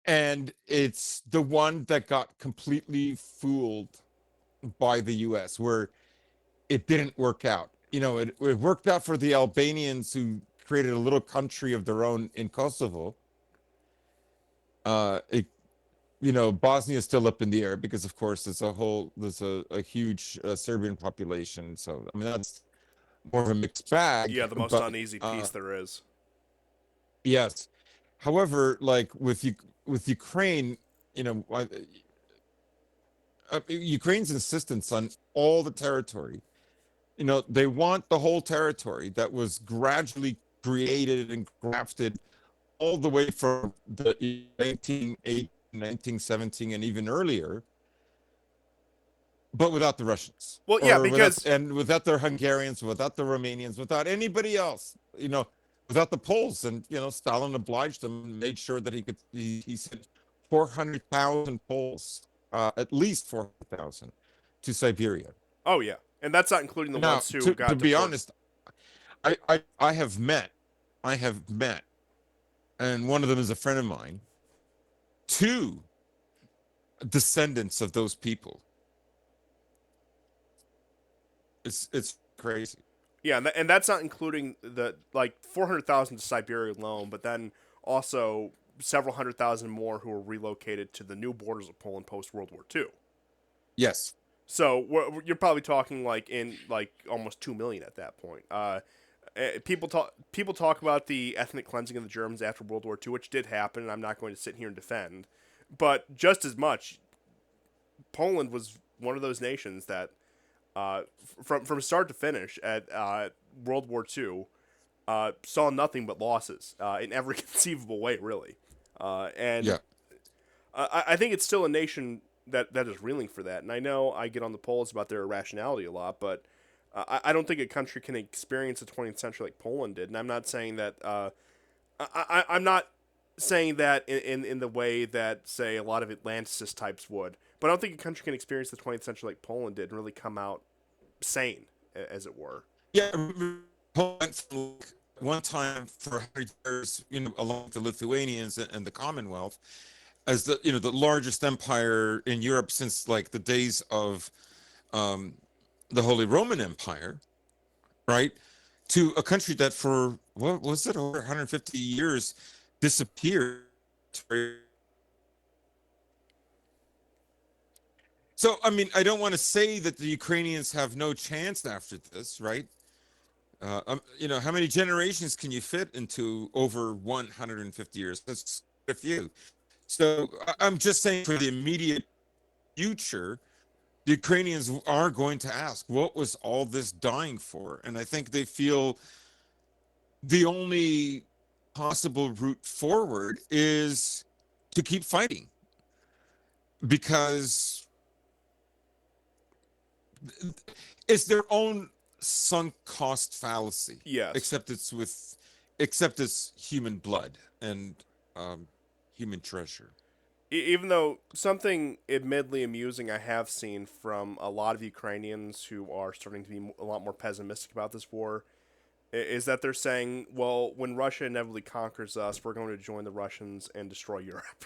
And it's the one that got completely fooled by the US, where it didn't work out. It worked out for the Albanians, who created a little country of their own in Kosovo. It, Bosnia is still up in the air because, of course, there's a huge Serbian population. So, I mean, that's more of a mixed bag. Yeah, the most But uneasy piece there is. yes, however, like with Ukraine, you know, Ukraine's insistence on all the territory. They want the whole territory that was gradually created and crafted all the way from the 1918, 1917, and even earlier. but without the Russians, Well, yeah, or because without the Hungarians, without the Romanians, without anybody else, without the Poles. And Stalin obliged them and made sure that he sent 400,000 Poles, at least 400,000, to Siberia. oh yeah, and that's not including the Now, ones who to got be deported. honest, I have met, and one of them is a friend of mine, two descendants of those people. It's crazy. Yeah, and that's not including the like 400,000 to Siberia alone, but then also several hundred thousand more who were relocated to the new borders of Poland post World War II. Yes. So you're probably talking like in like almost 2 million at that point. People talk about the ethnic cleansing of the Germans after World War II, which did happen, and I'm not going to sit here and defend. But just as much, Poland was one of those nations that, from start to finish at World War II, saw nothing but losses in every conceivable way, really. And Yeah. I think it's still a nation that is reeling for that. And I know I get on the polls about their irrationality a lot, but I don't think a country can experience the 20th century like Poland did. And I'm not saying that. I'm not saying that in the way that, say, a lot of Atlanticist types would. But I don't think a country can experience the 20th century like Poland did and really come out sane, as it were. Yeah. Poland for one time for 100 years, along with the Lithuanians and the Commonwealth, as the largest empire in Europe since like the days of um, the Holy Roman Empire, right? To a country that for what was it, over 150 years disappeared. So I mean, I don't want to say that the Ukrainians have no chance after this, right? How many generations can you fit into over 150 years? That's a few. So I'm just saying, for the immediate future, the Ukrainians are going to ask, what was all this dying for? And I think they feel the only possible route forward is to keep fighting, because it's their own sunk cost fallacy, Yes. except it's human blood and um, human treasure. Even though something admittedly amusing I have seen from a lot of Ukrainians who are starting to be a lot more pessimistic about this war is that they're saying, well, when Russia inevitably conquers us, we're going to join the Russians and destroy Europe.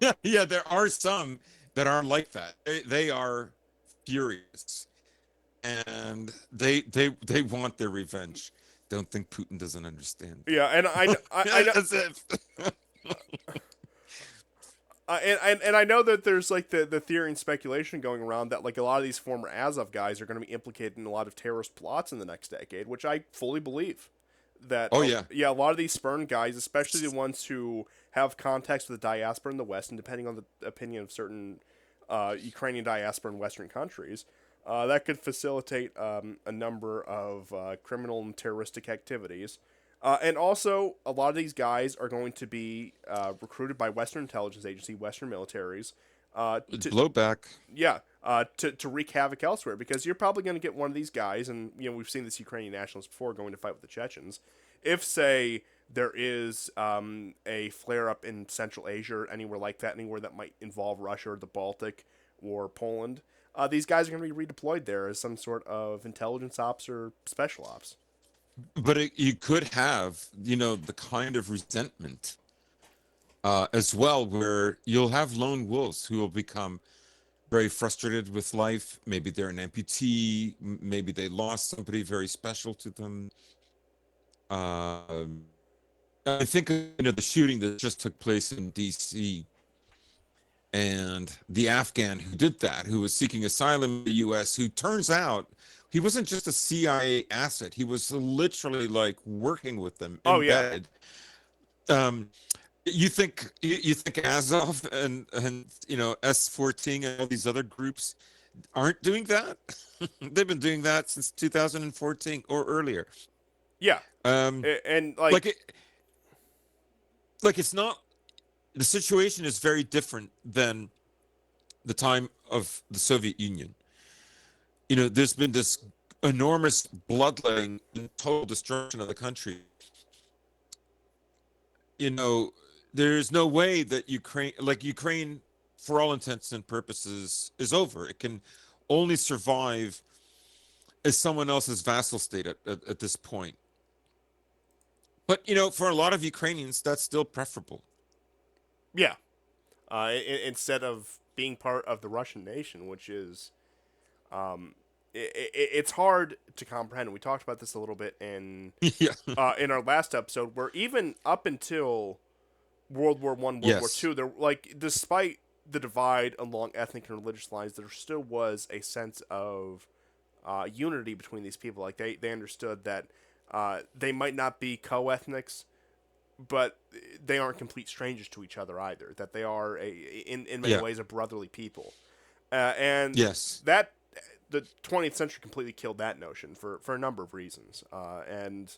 Yeah, yeah, there are some that are like that. They are furious, and they want their revenge. Don't think Putin doesn't understand. Yeah, and I know. As if. And I know that there's like the theory and speculation going around that like a lot of these former Azov guys are going to be implicated in a lot of terrorist plots in the next decade, which I fully believe. That Oh yeah. yeah, a lot of these spurned guys, especially the ones who have contacts with the diaspora in the West, and depending on the opinion of certain Ukrainian diaspora in Western countries, that could facilitate a number of criminal and terroristic activities. And also, a lot of these guys are going to be recruited by Western intelligence agency, Western militaries, to Blowback. yeah, to wreak havoc elsewhere. Because you're probably going to get one of these guys, and we've seen this Ukrainian nationalists before going to fight with the Chechens. If say there is a flare up in Central Asia or anywhere like that, anywhere that might involve Russia or the Baltic or Poland, these guys are going to be redeployed there as some sort of intelligence ops or special ops. But you could have, the kind of resentment as well, where you'll have lone wolves who will become very frustrated with life. Maybe they're an amputee. Maybe they lost somebody very special to them. Uh, I think the shooting that just took place in D.C. and the Afghan who did that, who was seeking asylum in the U.S., who turns out he wasn't just a CIA asset. He was literally like working with them, Oh yeah, embedded. Um, you think Azov and S14 and all these other groups aren't doing that? They've been doing that since 2014 or earlier. yeah, Um, and like like it's not, the situation is very different than the time of the Soviet Union. There's been this enormous bloodletting and total destruction of the country. you know, there's no way that Ukraine, for all intents and purposes, is over. It can only survive as someone else's vassal state at this point. But, for a lot of Ukrainians, that's still preferable. Yeah. Instead of being part of the Russian nation, which is, it's hard to comprehend. We talked about this a little bit Yeah. in our last episode, where even up until World War I, World War II, Yes. there, like, despite the divide along ethnic and religious lines, there still was a sense of unity between these people. Like, they understood that they might not be co-ethnics, but they aren't complete strangers to each other either. That they are in many Yeah. ways a brotherly people, and Yes. that the 20th century completely killed that notion for a number of reasons. And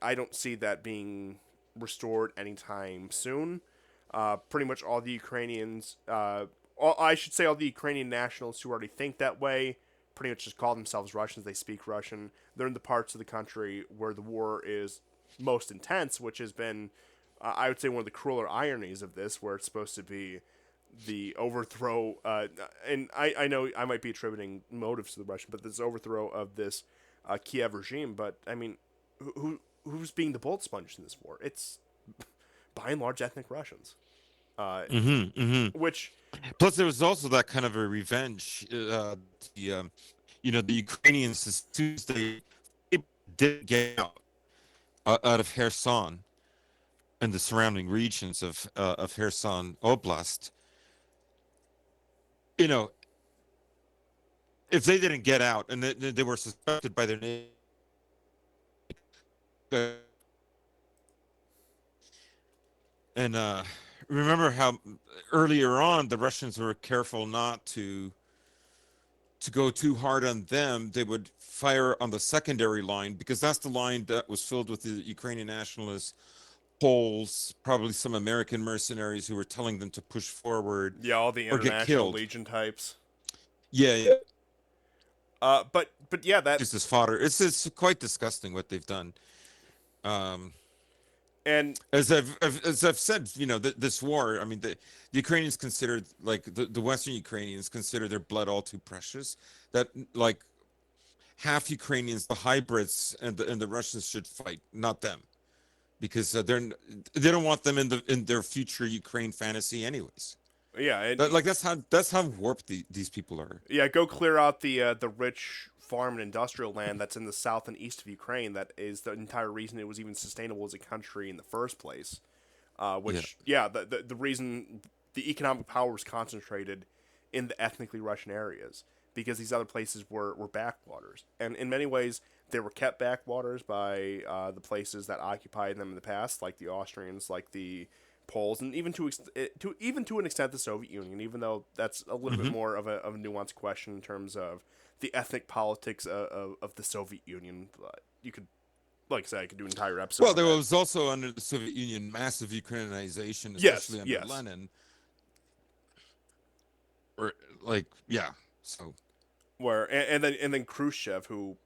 I don't see that being restored anytime soon. Pretty much all the Ukrainians, I should say all the Ukrainian nationals who already think that way, pretty much just call themselves Russians. They speak Russian. They're in the parts of the country where the war is most intense, which has been, I would say, one of the crueler ironies of this, where it's supposed to be the overthrow, and I know I might be attributing motives to the Russian, but this overthrow of this Kiev regime. But I mean, who's being the bullet sponge in this war? It's by and large ethnic Russians, uh, Mm-hmm. Mm-hmm. which Plus, there was also that kind of a revenge. The Ukrainians, as soon as they did get out of Kherson and the surrounding regions of Kherson Oblast, you know, if they didn't get out and they were suspected by their neighbors, and remember how earlier on the Russians were careful not to go too hard on them. They would fire on the secondary line because that's the line that was filled with the Ukrainian nationalists, Poles, probably some American mercenaries who were telling them to push forward yeah, all the or get international killed. legion types. Yeah, yeah. But yeah, that Just as fodder. It's quite disgusting what they've done. Um, and as I've said, this war. I mean, the Ukrainians consider, like the Western Ukrainians consider their blood all too precious. That, like, half Ukrainians, the hybrids, and the Russians should fight, not them, because they don't want them in their future Ukraine fantasy, anyways. yeah, and That's how warped these people are. yeah, go clear out the rich farm and industrial land that's in the south and east of Ukraine. That is the entire reason it was even sustainable as a country in the first place. Yeah. Which, yeah, the reason the economic power was concentrated in the ethnically Russian areas, because these other places were backwaters, and in many ways they were kept backwaters by the places that occupied them in the past, like the Austrians, like the Poles, and even to an extent the Soviet Union. Even though that's a little bit Hmm. more of a nuanced question in terms of the ethnic politics of the Soviet Union. But you could, like I said, I could do an entire episode Well, on there that. was also, under the Soviet Union, massive Ukrainization, Yes, especially under yes. Lenin. Or, like, yeah. So Where and then Khrushchev, who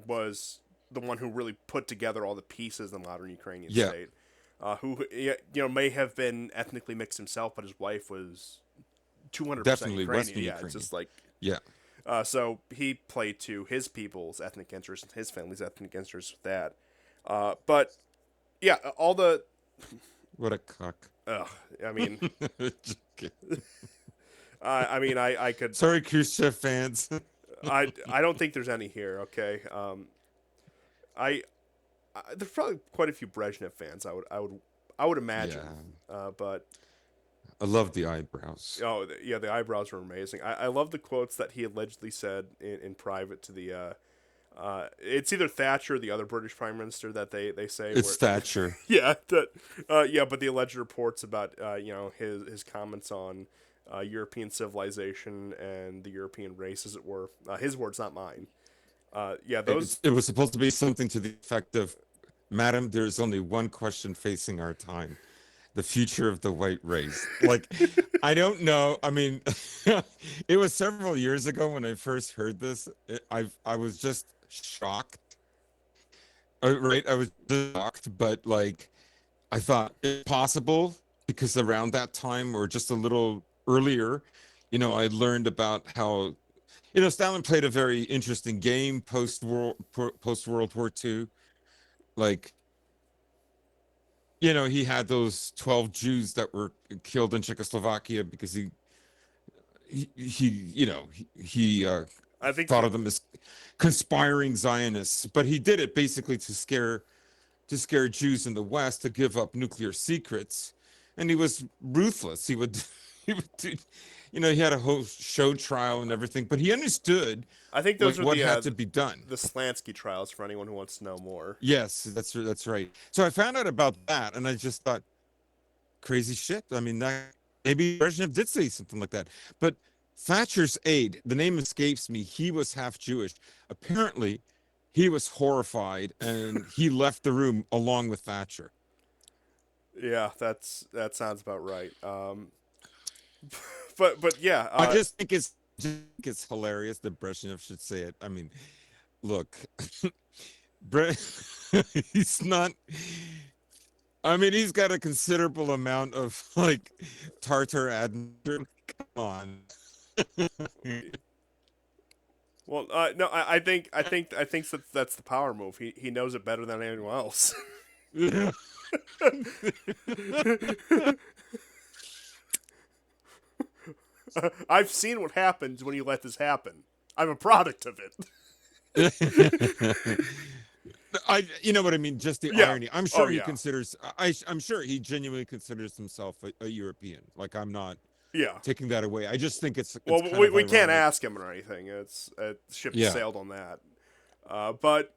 was the one who really put together all the pieces of the modern Ukrainian yeah, state, who, may have been ethnically mixed himself, but his wife was 200% definitely Ukrainian. Western Yeah, it's Ukrainian. just like, Yeah. so he played to his people's ethnic interests and his family's ethnic interests with that. But yeah, all the, What a cock. I mean, Just kidding. I could, Sorry, Khrushchev fans. I don't think there's any here. Okay, I, there's probably quite a few Brezhnev fans. I would imagine. Yeah. But I love the eyebrows. oh yeah, the eyebrows were amazing. I love the quotes that he allegedly said in private to the. It's either Thatcher or the other British Prime Minister that they say It's where. Thatcher. Yeah, that. Yeah, but the alleged reports about his comments on European civilization and the European race, as it were. His words, not mine. Yeah, those. It was supposed to be something to the effect of, "Madam, there is only one question facing our time. the future of the white race. Like, I don't know. I mean, it was several years ago when I first heard this. I was just shocked. Right, I was just shocked, but like I thought it's possible because around that time or just a little earlier, I learned about how Stalin played a very interesting game post World War II. Like, he had those 12 Jews that were killed in Czechoslovakia because he I think thought the of them as conspiring Zionists, but he did it basically to scare Jews in the West to give up nuclear secrets, and he was ruthless. He would he would do, he had a whole show trial and everything, but he understood I think those like are what had to be done. the Slansky trials for anyone who wants to know more. Yes, that's right. So I found out about that, and I just thought, crazy shit. I mean, that maybe Brezhnev did say something like that, but Thatcher's aide, the name escapes me. He was half Jewish. Apparently, he was horrified, and he left the room along with Thatcher. Yeah, that sounds about right. But yeah, I just think it's hilarious that Brezhnev should say it. I mean, look, Bre- he's not. I mean, he's got a considerable amount of like Tartar admiration. Come on. well, no, I think that's the power move. He knows it better than anyone else. I've seen what happens when you let this happen. I'm a product of it. You know what I mean? Just the Yeah. irony. I'm Oh sure he yeah. considers. I'm sure he genuinely considers himself a European. Like, I'm not Yeah. taking that away. I just think it's Well, kind we, of we can't ironic. ask him or anything. It's the ship Yeah. sailed on that. But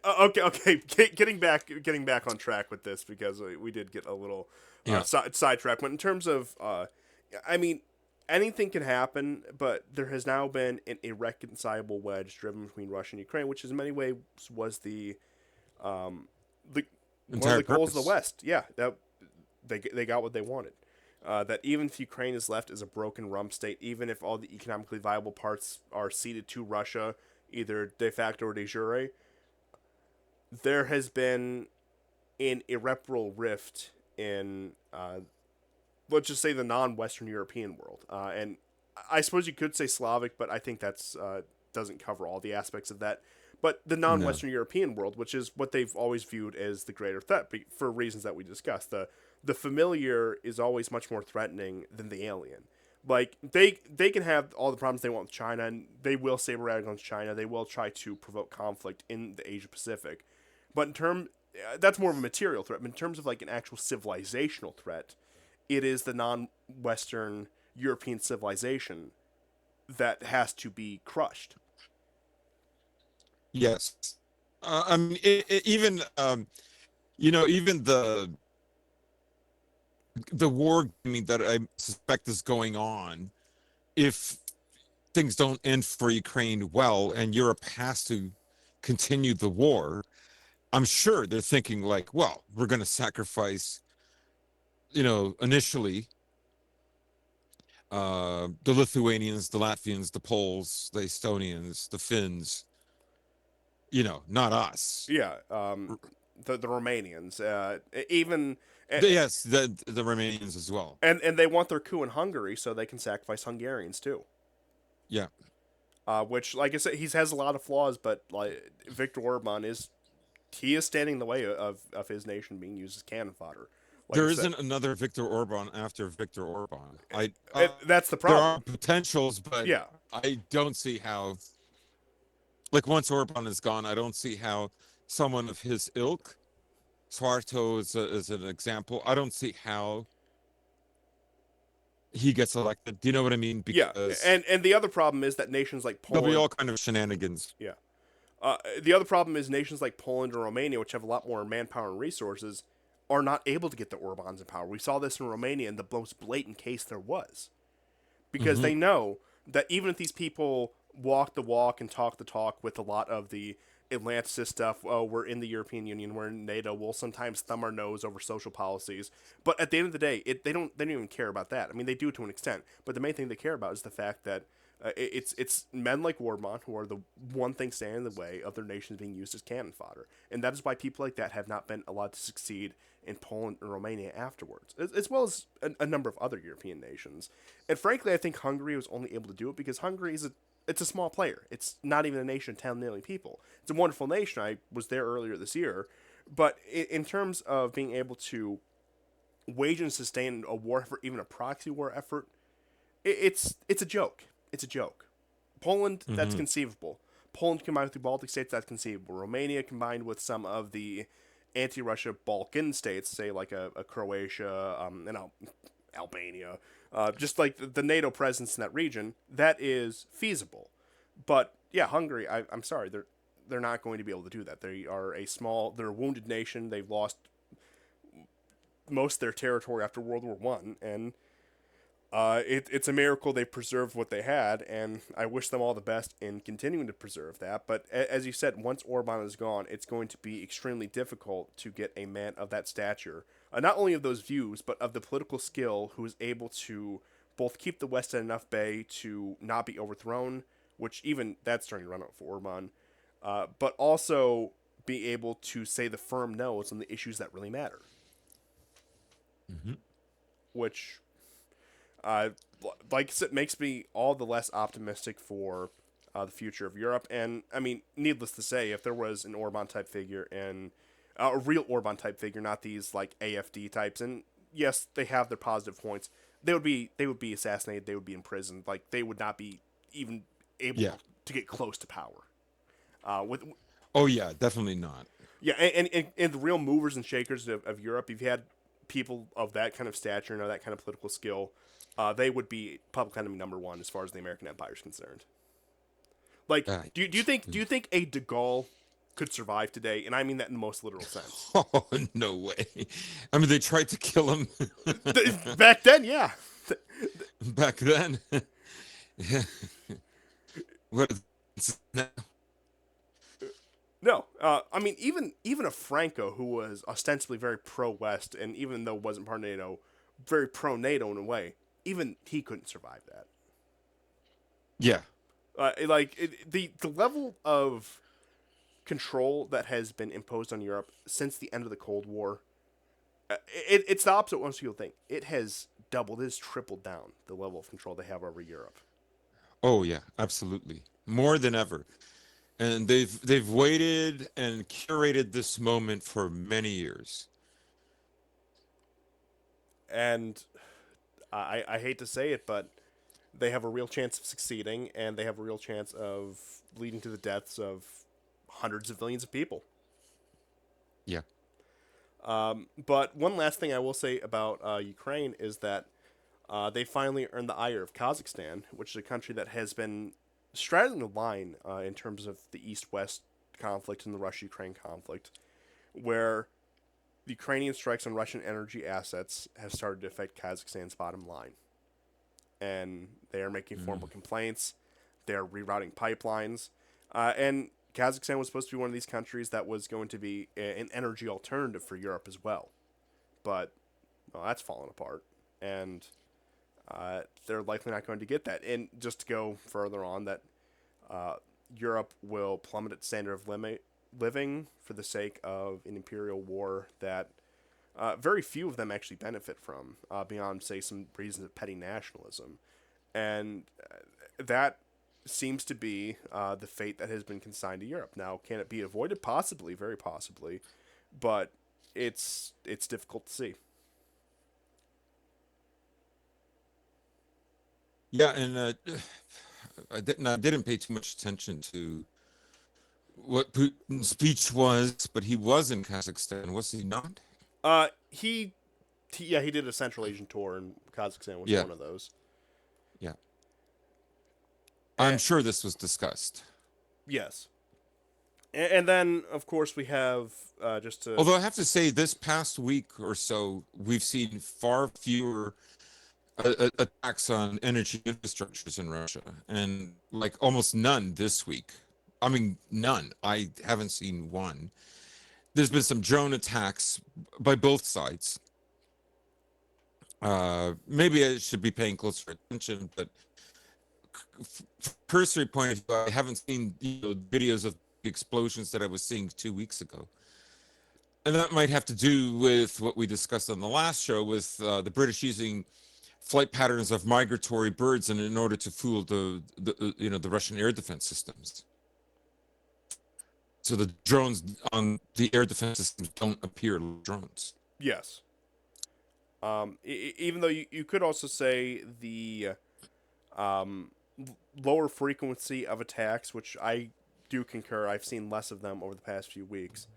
okay. Getting back on track with this because we did get a little Yeah. sidetracked. But in terms of, I mean, anything can happen. But there has now been an irreconcilable wedge driven between Russia and Ukraine, which in many ways was um, the one of Entire the goals of the purpose. West. Yeah, that they got what they wanted. That even if Ukraine is left as a broken rump state, even if all the economically viable parts are ceded to Russia, either de facto or de jure, there has been an irreparable rift in, let's just say, the non-Western European world. And I suppose you could say Slavic, but I think that's doesn't cover all the aspects of that. But the No. non-Western European world, which is what they've always viewed as the greater threat, for reasons that we discussed. The familiar is always much more threatening than the alien. Like they can have all the problems they want with China, and they will saber against China. They will try to provoke conflict in the Asia Pacific, but in term that's more of a material threat. But in terms of like an actual civilizational threat, it is the non-Western European civilization that has to be crushed. Yes. I mean, even even the war, I mean, that I suspect is going on. If things don't end for Ukraine well, and Europe has to continue the war, I'm sure they're thinking like, well, we're going to sacrifice, initially, the Lithuanians, the Latvians, the Poles, the Estonians, the Finns, not us. Yeah, the Romanians, even Yes, the Romanians as well. and they want their coup in Hungary so they can sacrifice Hungarians too. Yeah. Which, like I said, he has a lot of flaws, but like Viktor Orban is standing in the way of his nation being used as cannon fodder. Like I There said, isn't another Viktor Orban after Viktor Orban. that's the There problem. are potentials, but Yeah, I don't see how. Like, once Orban is gone, I don't see how someone of his ilk, Suarto is an example. I don't see how he gets elected. Do you know what I mean? yeah, Because and the other problem is that nations like there'll be Poland, all kind of shenanigans. yeah, the other problem is nations like Poland and Romania, which have a lot more manpower and resources, are not able to get the Orbans in power. We saw this in Romania in the most blatant case there was, because Hmm. they know that even if these people walk the walk and talk the talk with a lot of the Atlanticist stuff. Oh, we're in the European Union, we're in NATO. We'll sometimes thumb our nose over social policies, but at the end of the day, they don't even care about that. I mean, they do to an extent, but the main thing they care about is the fact that it's men like Orban who are the one thing standing in the way of their nations being used as cannon fodder, and that is why people like that have not been allowed to succeed in Poland and Romania afterwards, as well as a number of other European nations. And frankly, I think Hungary was only able to do it because Hungary is it's a small player. It's not even a nation of 10 million people. It's a wonderful nation. I was there earlier this year, but in terms of being able to wage and sustain a war effort, even a proxy war effort, it's a joke. It's a joke. Poland, that's Hmm. conceivable. Poland combined with the Baltic states, that's conceivable. Romania combined with some of the anti-Russia Balkan states, say like a Croatia, Albania, just like the NATO presence in that region, that is feasible. But yeah, Hungary, I'm sorry, they're not going to be able to do that. They're a wounded nation. They've lost most of their territory after World War One, and it's a miracle they preserved what they had, and I wish them all the best in continuing to preserve that. But as you said, once Orban is gone, it's going to be extremely difficult to get a man of that stature, not only of those views, but of the political skill, who is able to both keep the West at enough bay to not be overthrown, which even that's starting to run out for Orban, but also be able to say the firm no's on the issues that really matter, Hmm. which uh, like I said, makes me all the less optimistic for the future of Europe. And I mean, needless to say, if there was an Orban type figure and a real Orban type figure, not these like AFD types, and yes, they have their positive points. They would be assassinated. They would be imprisoned. Like they would not be even able Yeah. to get close to power. With Oh yeah, definitely not. Yeah, and the real movers and shakers of Europe, you've had people of that kind of stature and of that kind of political skill, they would be public enemy number one as far as the American Empire is concerned. Like, Uh, do you think a De Gaulle could survive today? And I mean that in the most literal sense. oh no way. I mean, they tried to kill him Back then, yeah. back then. Yeah. What is now? No, I mean even a Franco who was ostensibly very pro West, and even though wasn't part of NATO, very pro NATO in a way. Even he couldn't survive that. Yeah. The level of control that has been imposed on Europe since the end of the Cold War, it's the opposite of what most people think. It has doubled, it has tripled down the level of control they have over Europe. Oh yeah, absolutely. More than ever. And they've waited and curated this moment for many years. And I hate to say it, but they have a real chance of succeeding, and they have a real chance of leading to the deaths of hundreds of millions of people. Yeah. But one last thing I will say about Ukraine is that they finally earned the ire of Kazakhstan, which is a country that has been straddling the line in terms of the East-West conflict and the Russia-Ukraine conflict, where the Ukrainian strikes on Russian energy assets have started to affect Kazakhstan's bottom line, and they are making formal Mm. complaints. They are rerouting pipelines, and Kazakhstan was supposed to be one of these countries that was going to be an energy alternative for Europe as well, but well, that's fallen apart, and they're likely not going to get that. And just to go further on, that uh, Europe will plummet its standard of living for the sake of an imperial war that very few of them actually benefit from, beyond, say, some reasons of petty nationalism. And that seems to be the fate that has been consigned to Europe. Now, can it be avoided? Possibly, very possibly, but it's difficult to see. Yeah, and I didn't pay too much attention to what Putin's speech was, but he was in Kazakhstan, was he not? Yeah, he did a Central Asian tour, and Kazakhstan was Yeah, one of those. yeah. I'm And, sure this was discussed. yes, and then of course we have just to Although I have to say, this past week or so, we've seen far fewer attacks on energy infrastructures in Russia, and like almost none this week. I mean, none. I haven't seen one. There's been some drone attacks by both sides. Maybe I should be paying closer attention, but from a cursory point of view, I haven't seen videos of the explosions that I was seeing 2 weeks ago. And that might have to do with what we discussed on the last show with the British using flight patterns of migratory birds in order to fool the Russian air defense systems. So the drones on the air defense systems don't appear like drones. Yes. Even though you could also say the um, lower frequency of attacks, which I do concur, I've seen less of them over the past few weeks,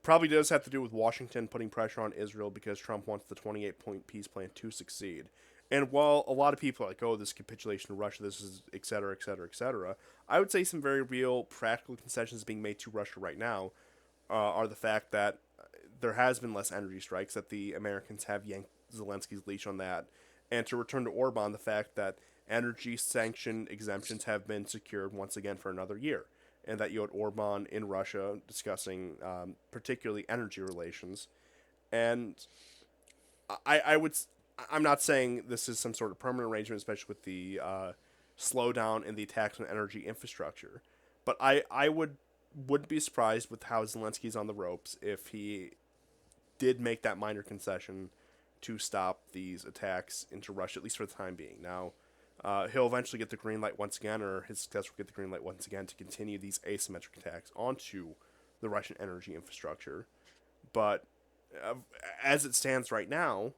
probably does have to do with Washington putting pressure on Israel because Trump wants the 28-point peace plan to succeed. And while a lot of people are like, oh, this capitulation of Russia, this is et cetera, et cetera, et cetera, I would say some very real practical concessions being made to Russia right now are the fact that there has been less energy strikes, that the Americans have yanked Zelensky's leash on that, and to return to Orban, the fact that energy sanction exemptions have been secured once again for another year, and that you had Orban in Russia discussing particularly energy relations. And I would, I'm not saying this is some sort of permanent arrangement, especially with the slowdown in the attacks on energy infrastructure, but I wouldn't be surprised with how Zelensky's on the ropes if he did make that minor concession to stop these attacks into Russia, at least for the time being. Now, he'll eventually get the green light once again, or his successor will get the green light once again to continue these asymmetric attacks onto the Russian energy infrastructure. But as it stands right now,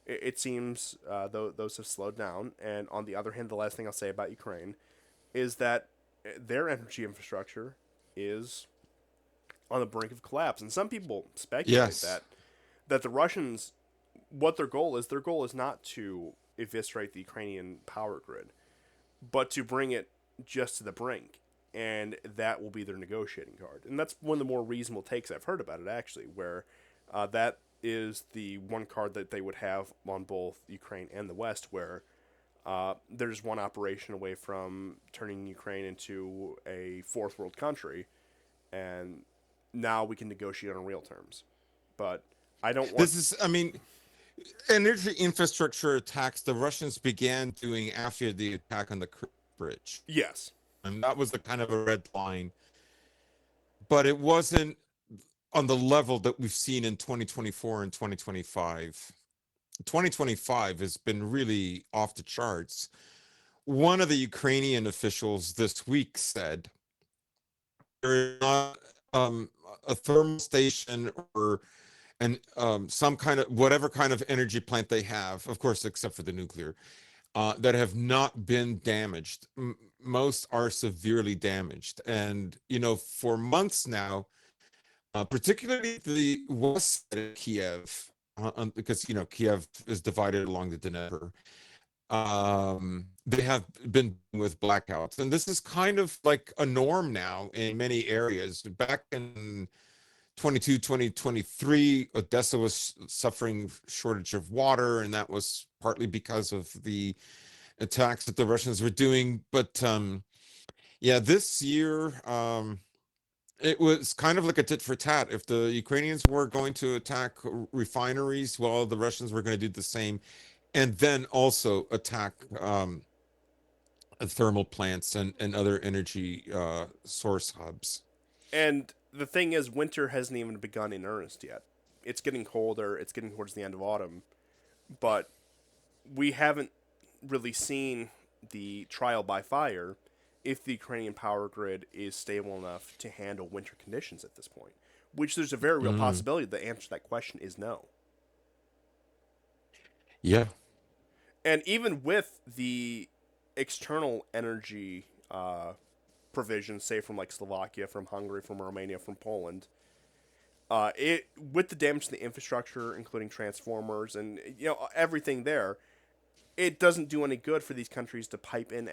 it seems those have slowed down. And on the other hand, the last thing I'll say about Ukraine is that their energy infrastructure is on the brink of collapse. And some people speculate Yes. that the Russians, what their goal is not to eviscerate the Ukrainian power grid, but to bring it just to the brink. And that will be their negotiating card. And that's one of the more reasonable takes I've heard about it, actually, where that is the one card that they would have on both Ukraine and the West, where there's one operation away from turning Ukraine into a fourth world country, and now we can negotiate on real terms. But I don't want. This is, I mean, energy infrastructure attacks the Russians began doing after the attack on the Kerch Bridge. Yes. And that was the kind of a red line. But it wasn't on the level that we've seen in 2024 and 2025. 2025 has been really off the charts. One of the Ukrainian officials this week said there is not a thermal station or some kind of whatever kind of energy plant they have, of course, except for the nuclear, that have not been damaged. Most are severely damaged. And, for months now, particularly the west side of Kiev, because, Kiev is divided along the Dnieper. They have been with blackouts. And this is kind of like a norm now in many areas. Back in 2023, Odessa was suffering shortage of water, and that was partly because of the attacks that the Russians were doing. But yeah, this year it was kind of like a tit for tat. If the Ukrainians were going to attack refineries, well, the Russians were going to do the same, and then also attack thermal plants and other energy source hubs. And the thing is, winter hasn't even begun in earnest yet. It's getting colder. It's getting towards the end of autumn, but we haven't really seen the trial by fire if the Ukrainian power grid is stable enough to handle winter conditions at this point. Which there's a very real Mm, possibility the answer to that question is no. yeah. And even with the external energy provisions, say from like Slovakia, from Hungary, from Romania, from Poland, it with the damage to the infrastructure, including transformers and everything there, it doesn't do any good for these countries to pipe in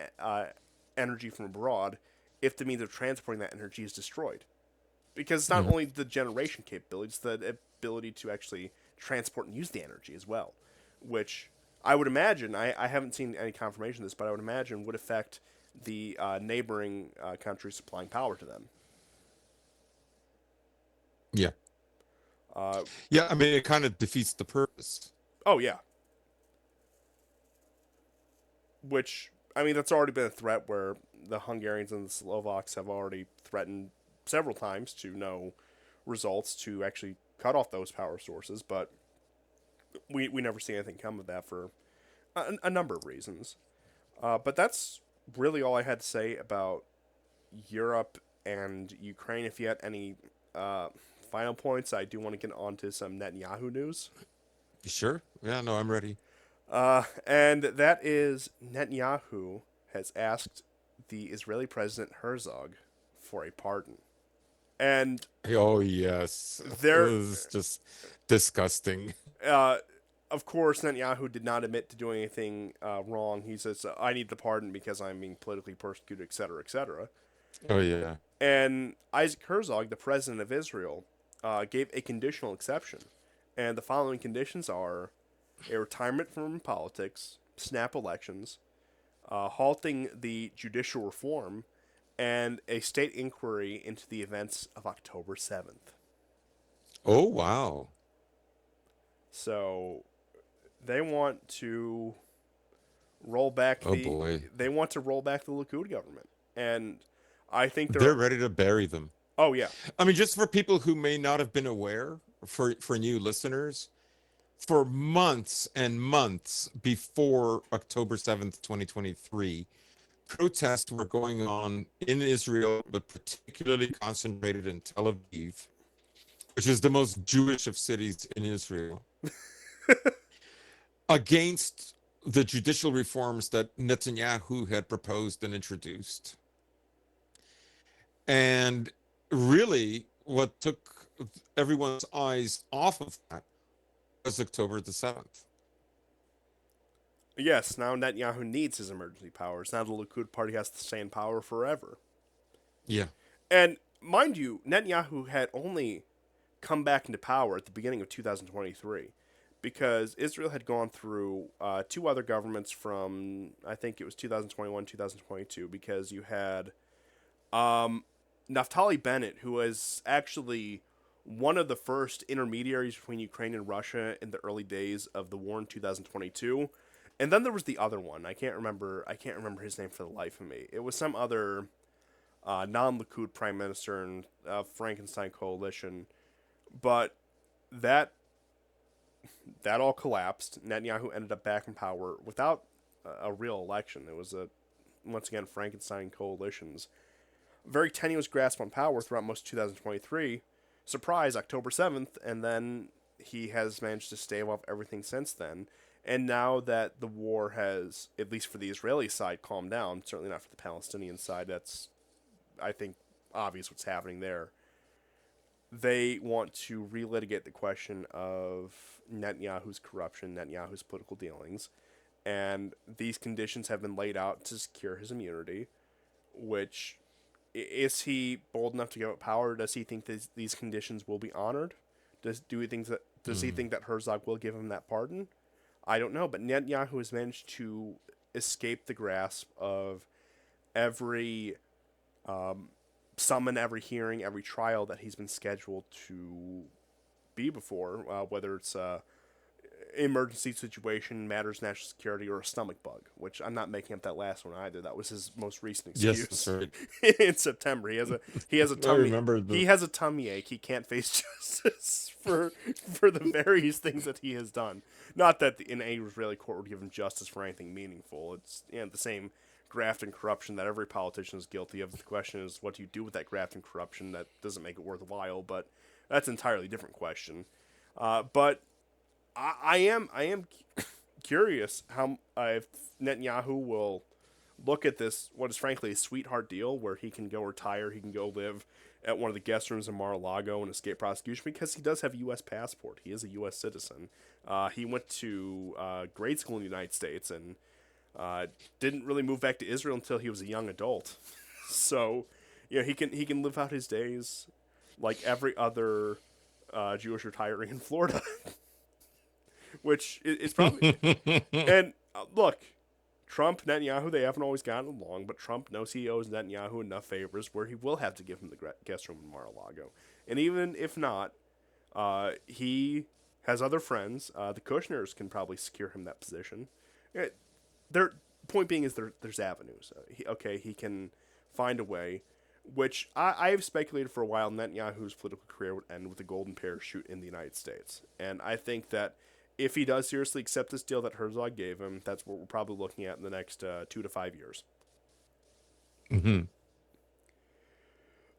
energy from abroad if the means of transporting that energy is destroyed. Because it's not Mm. only the generation capability, it's the ability to actually transport and use the energy as well, which I would imagine, I haven't seen any confirmation of this, but I would imagine would affect the neighboring countries supplying power to them. Yeah. Uh, Yeah, I mean, it kind of defeats the purpose. oh yeah, which I mean that's already been a threat where the Hungarians and the Slovaks have already threatened several times to no results to actually cut off those power sources, but we never see anything come of that for a number of reasons. But that's really all I had to say about Europe and Ukraine. If you had any uh, final points, I do want to get on to some Netanyahu news. You sure? Yeah, no, I'm ready. And that is Netanyahu has asked the Israeli President Herzog for a pardon. And Oh, yes. there, This is just disgusting. uh, of course, Netanyahu did not admit to doing anything wrong. He says, I need the pardon because I'm being politically persecuted, etc., etc. Oh, yeah. And Isaac Herzog, the president of Israel, gave a conditional exception. And the following conditions are a retirement from politics, snap elections, halting the judicial reform, and a state inquiry into the events of October 7th. Oh, wow. So they want to roll back Oh, boy. they want to roll back the Likud government. And I think They're ready to bury them. oh yeah. I mean, just for people who may not have been aware, for new listeners, for months and months before October 7th, 2023, protests were going on in Israel, but particularly concentrated in Tel Aviv, which is the most Jewish of cities in Israel, against the judicial reforms that Netanyahu had proposed and introduced. And really, what took everyone's eyes off of that was October the 7th. Yes, now Netanyahu needs his emergency powers. Now the Likud party has to stay in power forever. Yeah. And mind you, Netanyahu had only come back into power at the beginning of 2023 because Israel had gone through two other governments from, I think it was 2021, 2022, because you had Naftali Bennett, who was actually one of the first intermediaries between Ukraine and Russia in the early days of the war in 2022. And then there was the other one. I can't remember his name for the life of me. It was some other non-Likud prime minister in Frankenstein coalition, but that all collapsed. Netanyahu ended up back in power without a real election. It was once again Frankenstein coalitions. Very tenuous grasp on power throughout most of 2023. Surprise, October 7th, and then he has managed to stave off everything since then. And now that the war has, at least for the Israeli side, calmed down, certainly not for the Palestinian side, that's, I think, obvious what's happening there. They want to relitigate the question of Netanyahu's corruption, Netanyahu's political dealings, and these conditions have been laid out to secure his immunity, which, is he bold enough to give up power? Does he think these conditions will be honored? Does he think that Herzog will give him that pardon? I don't know, but Netanyahu has managed to escape the grasp of every summon, every hearing, every trial that he's been scheduled to be before, whether it's emergency situation, matters national security, or a stomach bug, which I'm not making up that last one either. That was his most recent excuse. Yes, that's right. In September. He has a tummy remember the- he has a tummy ache. He can't face justice for the various things that he has done. Not that an Israeli court would give him justice for anything meaningful. It's the same graft and corruption that every politician is guilty of. The question is, what do you do with that graft and corruption that doesn't make it worthwhile? But that's an entirely different question. But I am curious how if Netanyahu will look at this, what is frankly a sweetheart deal, where he can go retire, he can go live at one of the guest rooms in Mar-a-Lago and escape prosecution because he does have a U.S. passport. He is a U.S. citizen. He went to grade school in the United States and didn't really move back to Israel until he was a young adult. So, he can live out his days like every other Jewish retiree in Florida. Which is probably... And look, Trump, Netanyahu, they haven't always gotten along, but Trump knows he owes Netanyahu enough favors where he will have to give him the guest room in Mar-a-Lago. And even if not, he has other friends. The Kushners can probably secure him that position. Their point being is there's avenues. He can find a way, which I've speculated for a while. Netanyahu's political career would end with a golden parachute in the United States, and I think that if he does seriously accept this deal that Herzog gave him, that's what we're probably looking at in the next 2 to 5 years. Hmm.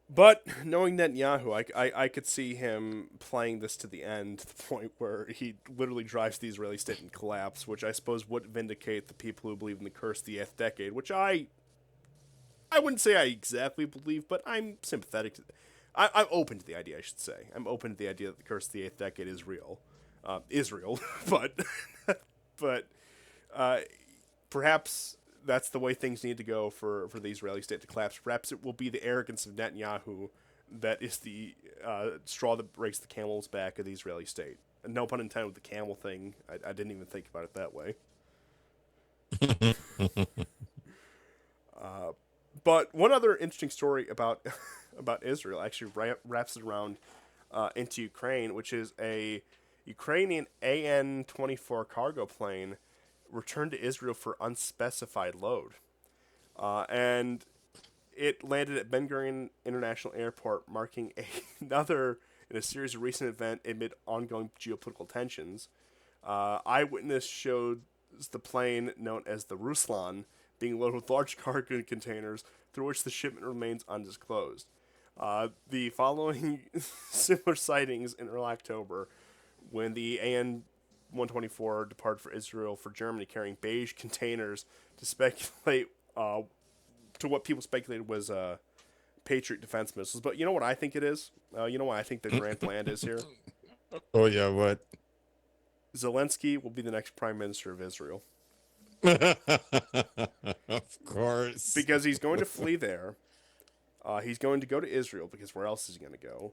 But knowing Netanyahu, I could see him playing this to the end, to the point where he literally drives the Israeli state in collapse, which I suppose would vindicate the people who believe in the curse of the eighth decade, which I wouldn't say I exactly believe, but I'm sympathetic to. I'm open to the idea, I should say. I'm open to the idea that the curse of the eighth decade is real, Israel, but but perhaps that's the way things need to go for the Israeli state to collapse. Perhaps it will be the arrogance of Netanyahu that is the straw that breaks the camel's back of the Israeli state. And no pun intended with the camel thing. I didn't even think about it that way. But one other interesting story about about Israel actually wraps it around into Ukraine, which is a Ukrainian AN-24 cargo plane returned to Israel for unspecified load, and it landed at Ben Gurion International Airport, marking another in a series of recent events amid ongoing geopolitical tensions. Eyewitness showed the plane, known as the Ruslan, being loaded with large cargo containers through which the shipment remains undisclosed. The following similar sightings in early October, when the AN 124 departed for Israel for Germany carrying beige containers to speculate to what people speculated was Patriot defense missiles. But you know what I think it is? You know what I think the grand plan is here? Oh yeah, what? Zelensky will be the next prime minister of Israel. Of course. Because he's going to flee there. He's going to go to Israel because where else is he going to go?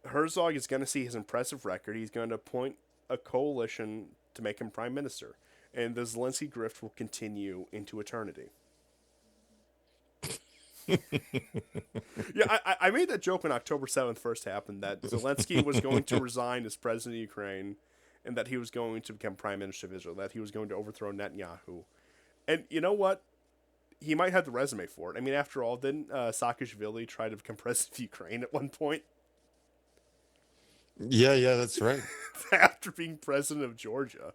Herzog is going to see his impressive record. He's going to appoint a coalition to make him prime minister. And the Zelensky grift will continue into eternity. Yeah, I made that joke when October 7th first happened, that Zelensky was going to resign as president of Ukraine and that he was going to become prime minister of Israel, that he was going to overthrow Netanyahu. And you know what? He might have the resume for it. I mean, after all, didn't Saakashvili try to become president of Ukraine at one point? Yeah, that's right. After being president of Georgia.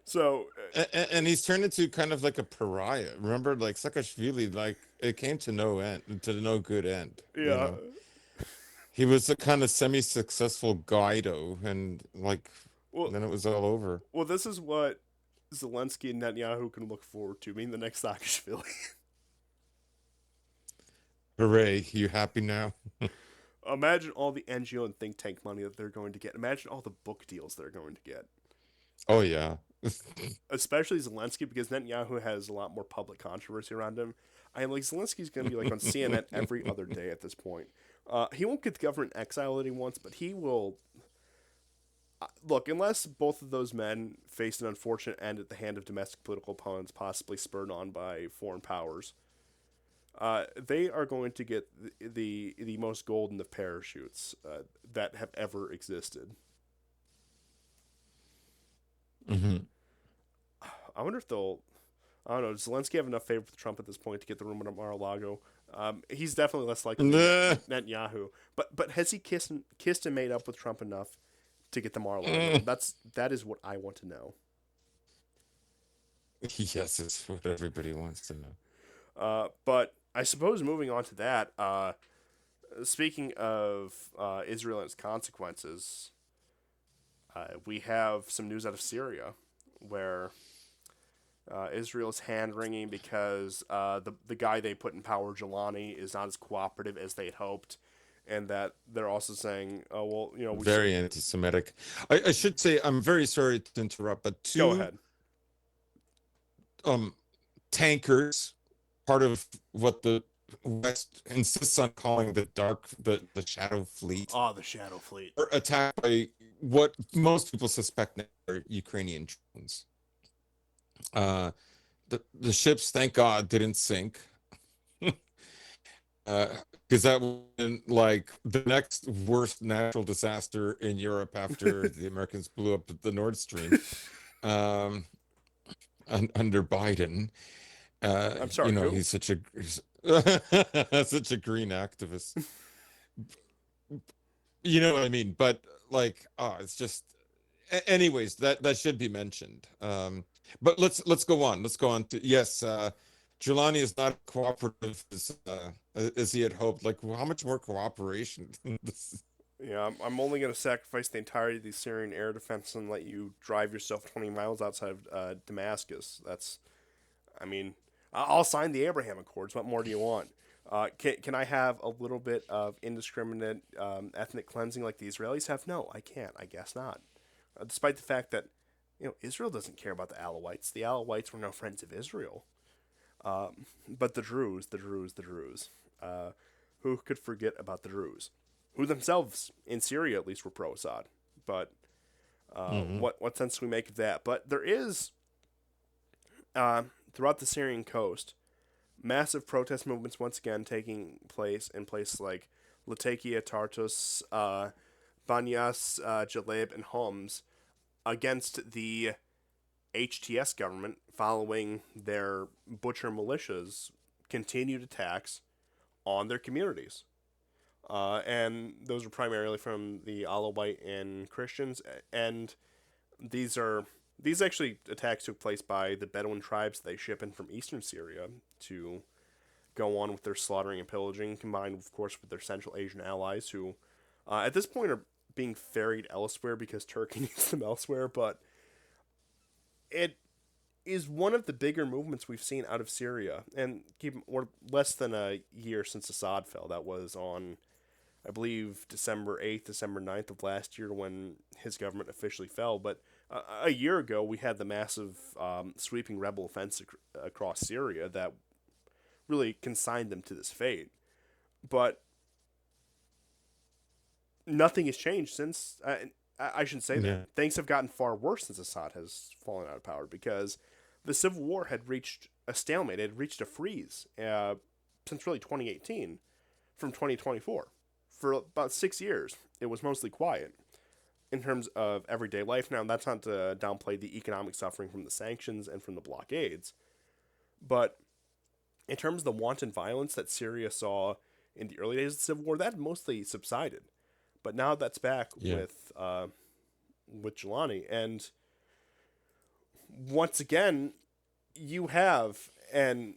So, And he's turned into kind of like a pariah. Remember, like Saakashvili, like it came to no end, to no good end. You yeah. know, he was a kind of semi-successful Guido, and like Well, then it was all over. well, this is what Zelensky and Netanyahu can look forward to, being the next Saakashvili. Hooray! You happy now? Imagine all the NGO and think tank money that they're going to get. Imagine all the book deals they're going to get. Oh yeah. Especially Zelensky, because Netanyahu has a lot more public controversy around him. I am like, Zelensky's going to be like on CNN every other day at this point. He won't get the government exile that he wants, but he will. Look, unless both of those men face an unfortunate end at the hand of domestic political opponents, possibly spurred on by foreign powers, they are going to get the most golden of parachutes that have ever existed. Hmm. I wonder if they'll. I don't know. Does Zelensky have enough favor with Trump at this point to get the room at Mar-a-Lago? He's definitely less likely than Netanyahu. But has he kissed and made up with Trump enough to get the Mar-a-Lago? That is what I want to know. Yes, it's what everybody wants to know. But I suppose moving on to that. Speaking of Israel and its consequences, we have some news out of Syria where Israel's hand wringing because the guy they put in power, Jelani, is not as cooperative as they had hoped, and that they're also saying, "Oh well, you know, Very anti-Semitic. I should say I'm very sorry to interrupt, but go two ahead." Tankers, part of what the West insists on calling the Shadow Fleet, Oh, the Shadow Fleet. are attacked by what most people suspect are Ukrainian drones. Uh, the ships, thank God, didn't sink. Because that would have been like the next worst natural disaster in Europe after the Americans blew up the Nord Stream, um, under Biden. I'm sorry, who? He's such a such a green activist. You know what I mean? But like, it's just. Anyways, that should be mentioned. But let's go on. Let's go on to yes. Jelani is not cooperative as he had hoped. Like, well, how much more cooperation? Yeah, I'm only going to sacrifice the entirety of the Syrian air defense and let you drive yourself 20 miles outside of Damascus. I mean, I'll sign the Abraham Accords. What more do you want? Can I have a little bit of indiscriminate ethnic cleansing like the Israelis have? No, I can't. I guess not. Despite the fact that Israel doesn't care about the Alawites. The Alawites were no friends of Israel. But the Druze, the Druze, the Druze. Who could forget about the Druze? Who themselves, in Syria at least, were pro-Assad. But Hmm. what sense do we make of that? But there is, throughout the Syrian coast, massive protest movements once again taking place in places like Latakia, Tartus, Banyas, Jaleb, and Homs against the HTS government following their butcher militias' continued attacks on their communities. And those are primarily from the Alawite and Christians. And these are these actually attacks took place by the Bedouin tribes they ship in from eastern Syria to go on with their slaughtering and pillaging, combined, of course, with their Central Asian allies, who at this point are being ferried elsewhere because Turkey needs them elsewhere. But it is one of the bigger movements we've seen out of Syria, and we're less than a year since Assad fell. That was on, I believe, December 8th, December 9th of last year when his government officially fell. But a year ago, we had the massive sweeping rebel offensive across Syria that really consigned them to this fate. But nothing has changed since. I shouldn't say that. Yeah. Things have gotten far worse since Assad has fallen out of power because the civil war had reached a stalemate. It had reached a freeze since really 2018 from 2024. For about 6 years, it was mostly quiet in terms of everyday life. Now, that's not to downplay the economic suffering from the sanctions and from the blockades, but in terms of the wanton violence that Syria saw in the early days of the civil war, that had mostly subsided. But now that's back Yeah. with Jelani, and once again, you have and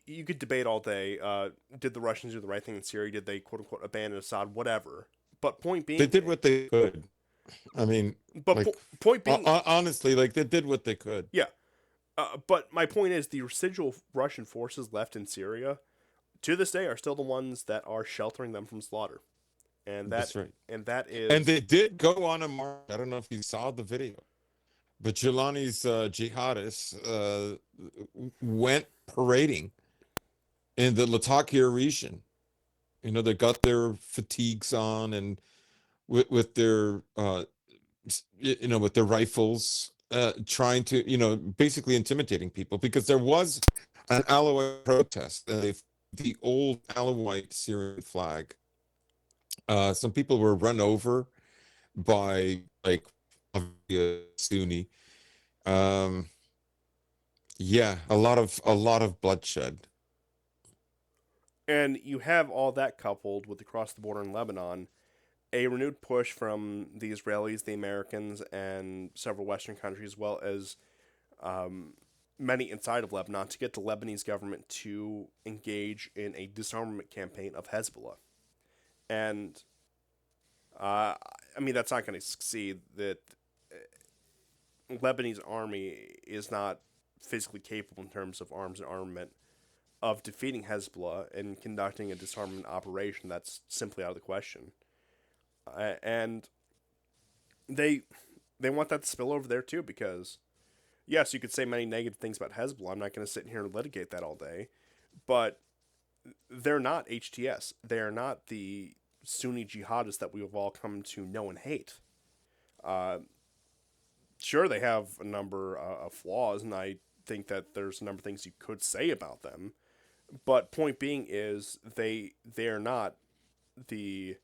you could debate all day. Did the Russians do the right thing in Syria? Did they quote unquote abandon Assad? Whatever. But point They being, did what they could. I mean, but like, point being, honestly, like they did what they could. yeah. But my point is, the residual Russian forces left in Syria to this day are still the ones that are sheltering them from slaughter, and That's right. that And is they did go on a march. I don't know if you saw the video, but Jelani's jihadists went parading in the Latakia region. They got their fatigues on and with their with their rifles, trying to basically intimidating people because there was an Alawite protest. The old Alawite Syrian flag. Some people were run over by like Sunni. Um, yeah, a lot of bloodshed. and you have all that coupled with across the border in Lebanon, a renewed push from the Israelis, the Americans, and several Western countries, as well as um, many inside of Lebanon, to get the Lebanese government to engage in a disarmament campaign of Hezbollah. And I mean, that's not going to succeed. That Lebanese army is not physically capable in terms of arms and armament of defeating Hezbollah and conducting a disarmament operation. That's simply out of the question. And they they want that to spill over there too, because yes, you could say many negative things about Hezbollah. I'm not going to sit here and litigate that all day, but they're not HTS. They are not the Sunni jihadists that we've all come to know and hate. Uh, sure, they have a number of flaws, and I think that there's a number of things you could say about them. But point being is they're not the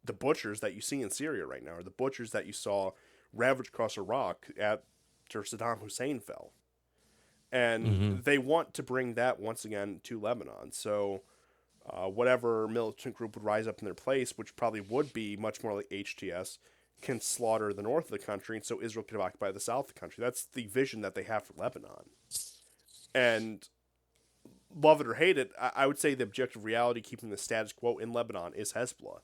the butchers that you see in Syria right now, or the butchers that you saw ravage across Iraq after Saddam Hussein fell. And Hmm. they want to bring that once again to Lebanon. So whatever militant group would rise up in their place, which probably would be much more like HTS, can slaughter the north of the country, and so Israel can occupy the south of the country. That's the vision that they have for Lebanon. And love it or hate it, I would say the objective reality keeping the status quo in Lebanon is Hezbollah.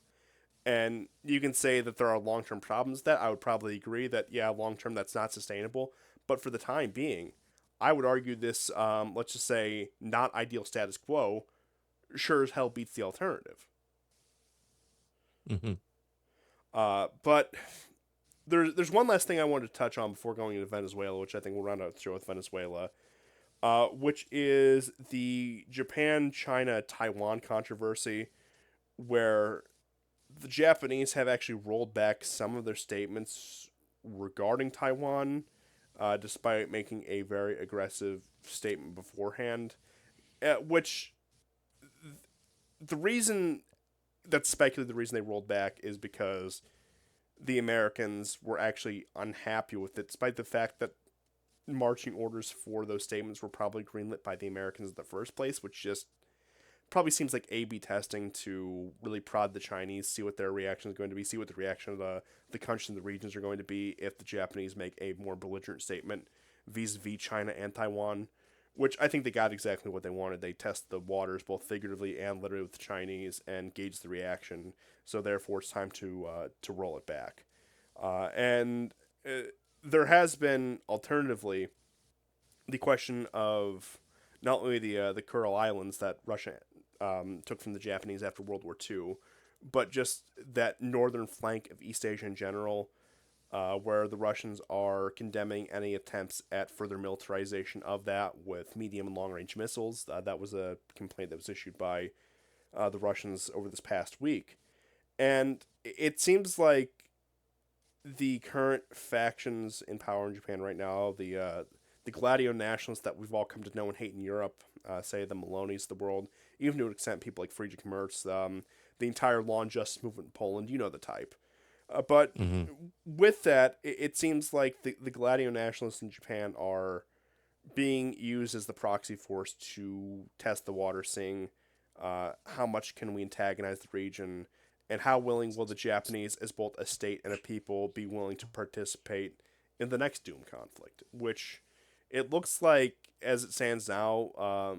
And you can say that there are long term problems with that. I would probably agree that, yeah, long term that's not sustainable. But for the time being, I would argue this, let's just say, not ideal status quo sure as hell beats the alternative. Hmm. But there's one last thing I wanted to touch on before going into Venezuela, which I think we'll round out the show with Venezuela, which is the Japan China Taiwan controversy, where the Japanese have actually rolled back some of their statements regarding Taiwan, despite making a very aggressive statement beforehand. Which the reason that's speculated, the reason they rolled back is because the Americans were actually unhappy with it, despite the fact that marching orders for those statements were probably greenlit by the Americans in the first place, which just probably seems like A/B testing to really prod the Chinese, see what their reaction is going to be, see what the reaction of the countries and the regions are going to be if the Japanese make a more belligerent statement vis-a-vis China and Taiwan, which I think they got exactly what they wanted. They test the waters both figuratively and literally with the Chinese and gauge the reaction. So therefore, it's time to roll it back. And there has been alternatively the question of not only the Kuril Islands that Russia took from the Japanese after World War II, but just that northern flank of East Asia in general, where the Russians are condemning any attempts at further militarization of that with medium and long range missiles. That was a complaint that was issued by the Russians over this past week. And it seems like the current factions in power in Japan right now, the Gladio nationalists that we've all come to know and hate in Europe, say the Malonis of the world, even to an extent people like Friedrich Merz, the entire law and justice movement in Poland, you know the type. But Hmm. with that, it seems like the Gladio nationalists in Japan are being used as the proxy force to test the water, seeing how much can we antagonize the region, and how willing will the Japanese, as both a state and a people, be willing to participate in the next Doom conflict, which it looks like, as it stands now,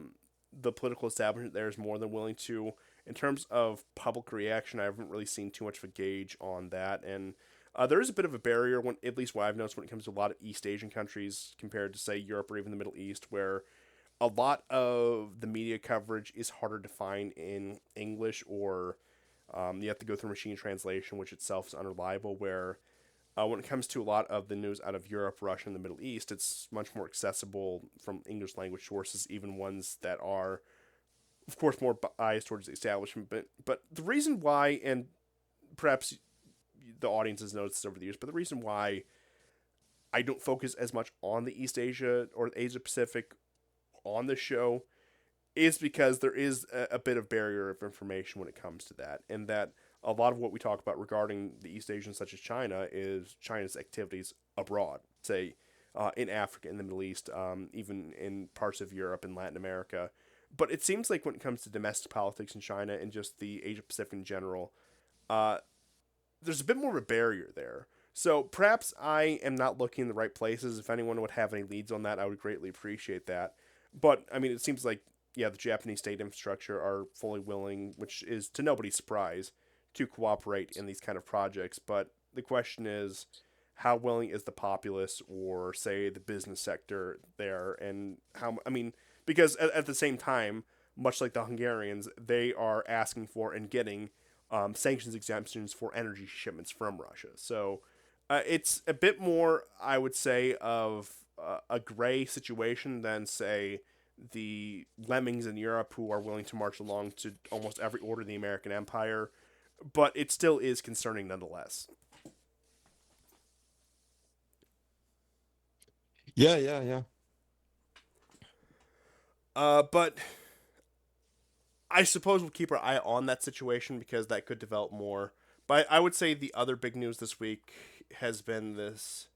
the political establishment there is more than willing to. In terms of public reaction, I haven't really seen too much of a gauge on that, and there is a bit of a barrier, when, at least what I've noticed, when it comes to a lot of East Asian countries compared to, say, Europe or even the Middle East, where a lot of the media coverage is harder to find in English, or you have to go through machine translation, which itself is unreliable. Where when it comes to a lot of the news out of Europe, Russia, and the Middle East, it's much more accessible from English language sources, even ones that are, of course, more biased towards the establishment. But the reason why, and perhaps the audience has noticed this over the years, but the reason why I don't focus as much on the East Asia or Asia Pacific on the show is because there is a bit of barrier of information when it comes to that, and that a lot of what we talk about regarding the East Asians, such as China, is China's activities abroad, say in Africa, in the Middle East, even in parts of Europe and Latin America. But it seems like when it comes to domestic politics in China and just the Asia Pacific in general, uh, there's a bit more of a barrier there. So perhaps I am not looking in the right places. If anyone would have any leads on that, I would greatly appreciate that. But I mean, it seems like, yeah, the Japanese state infrastructure are fully willing, which is to nobody's surprise, to cooperate in these kind of projects. But the question is, how willing is the populace or say the business sector there, and how? I mean, because at the same time, much like the Hungarians, they are asking for and getting sanctions exemptions for energy shipments from Russia. So it's a bit more, I would say, of a gray situation than, say, the lemmings in Europe who are willing to march along to almost every order of the American Empire. But it still is concerning nonetheless. Yeah, yeah, yeah. But I suppose we'll keep our eye on that situation because that could develop more. But I would say the other big news this week has been this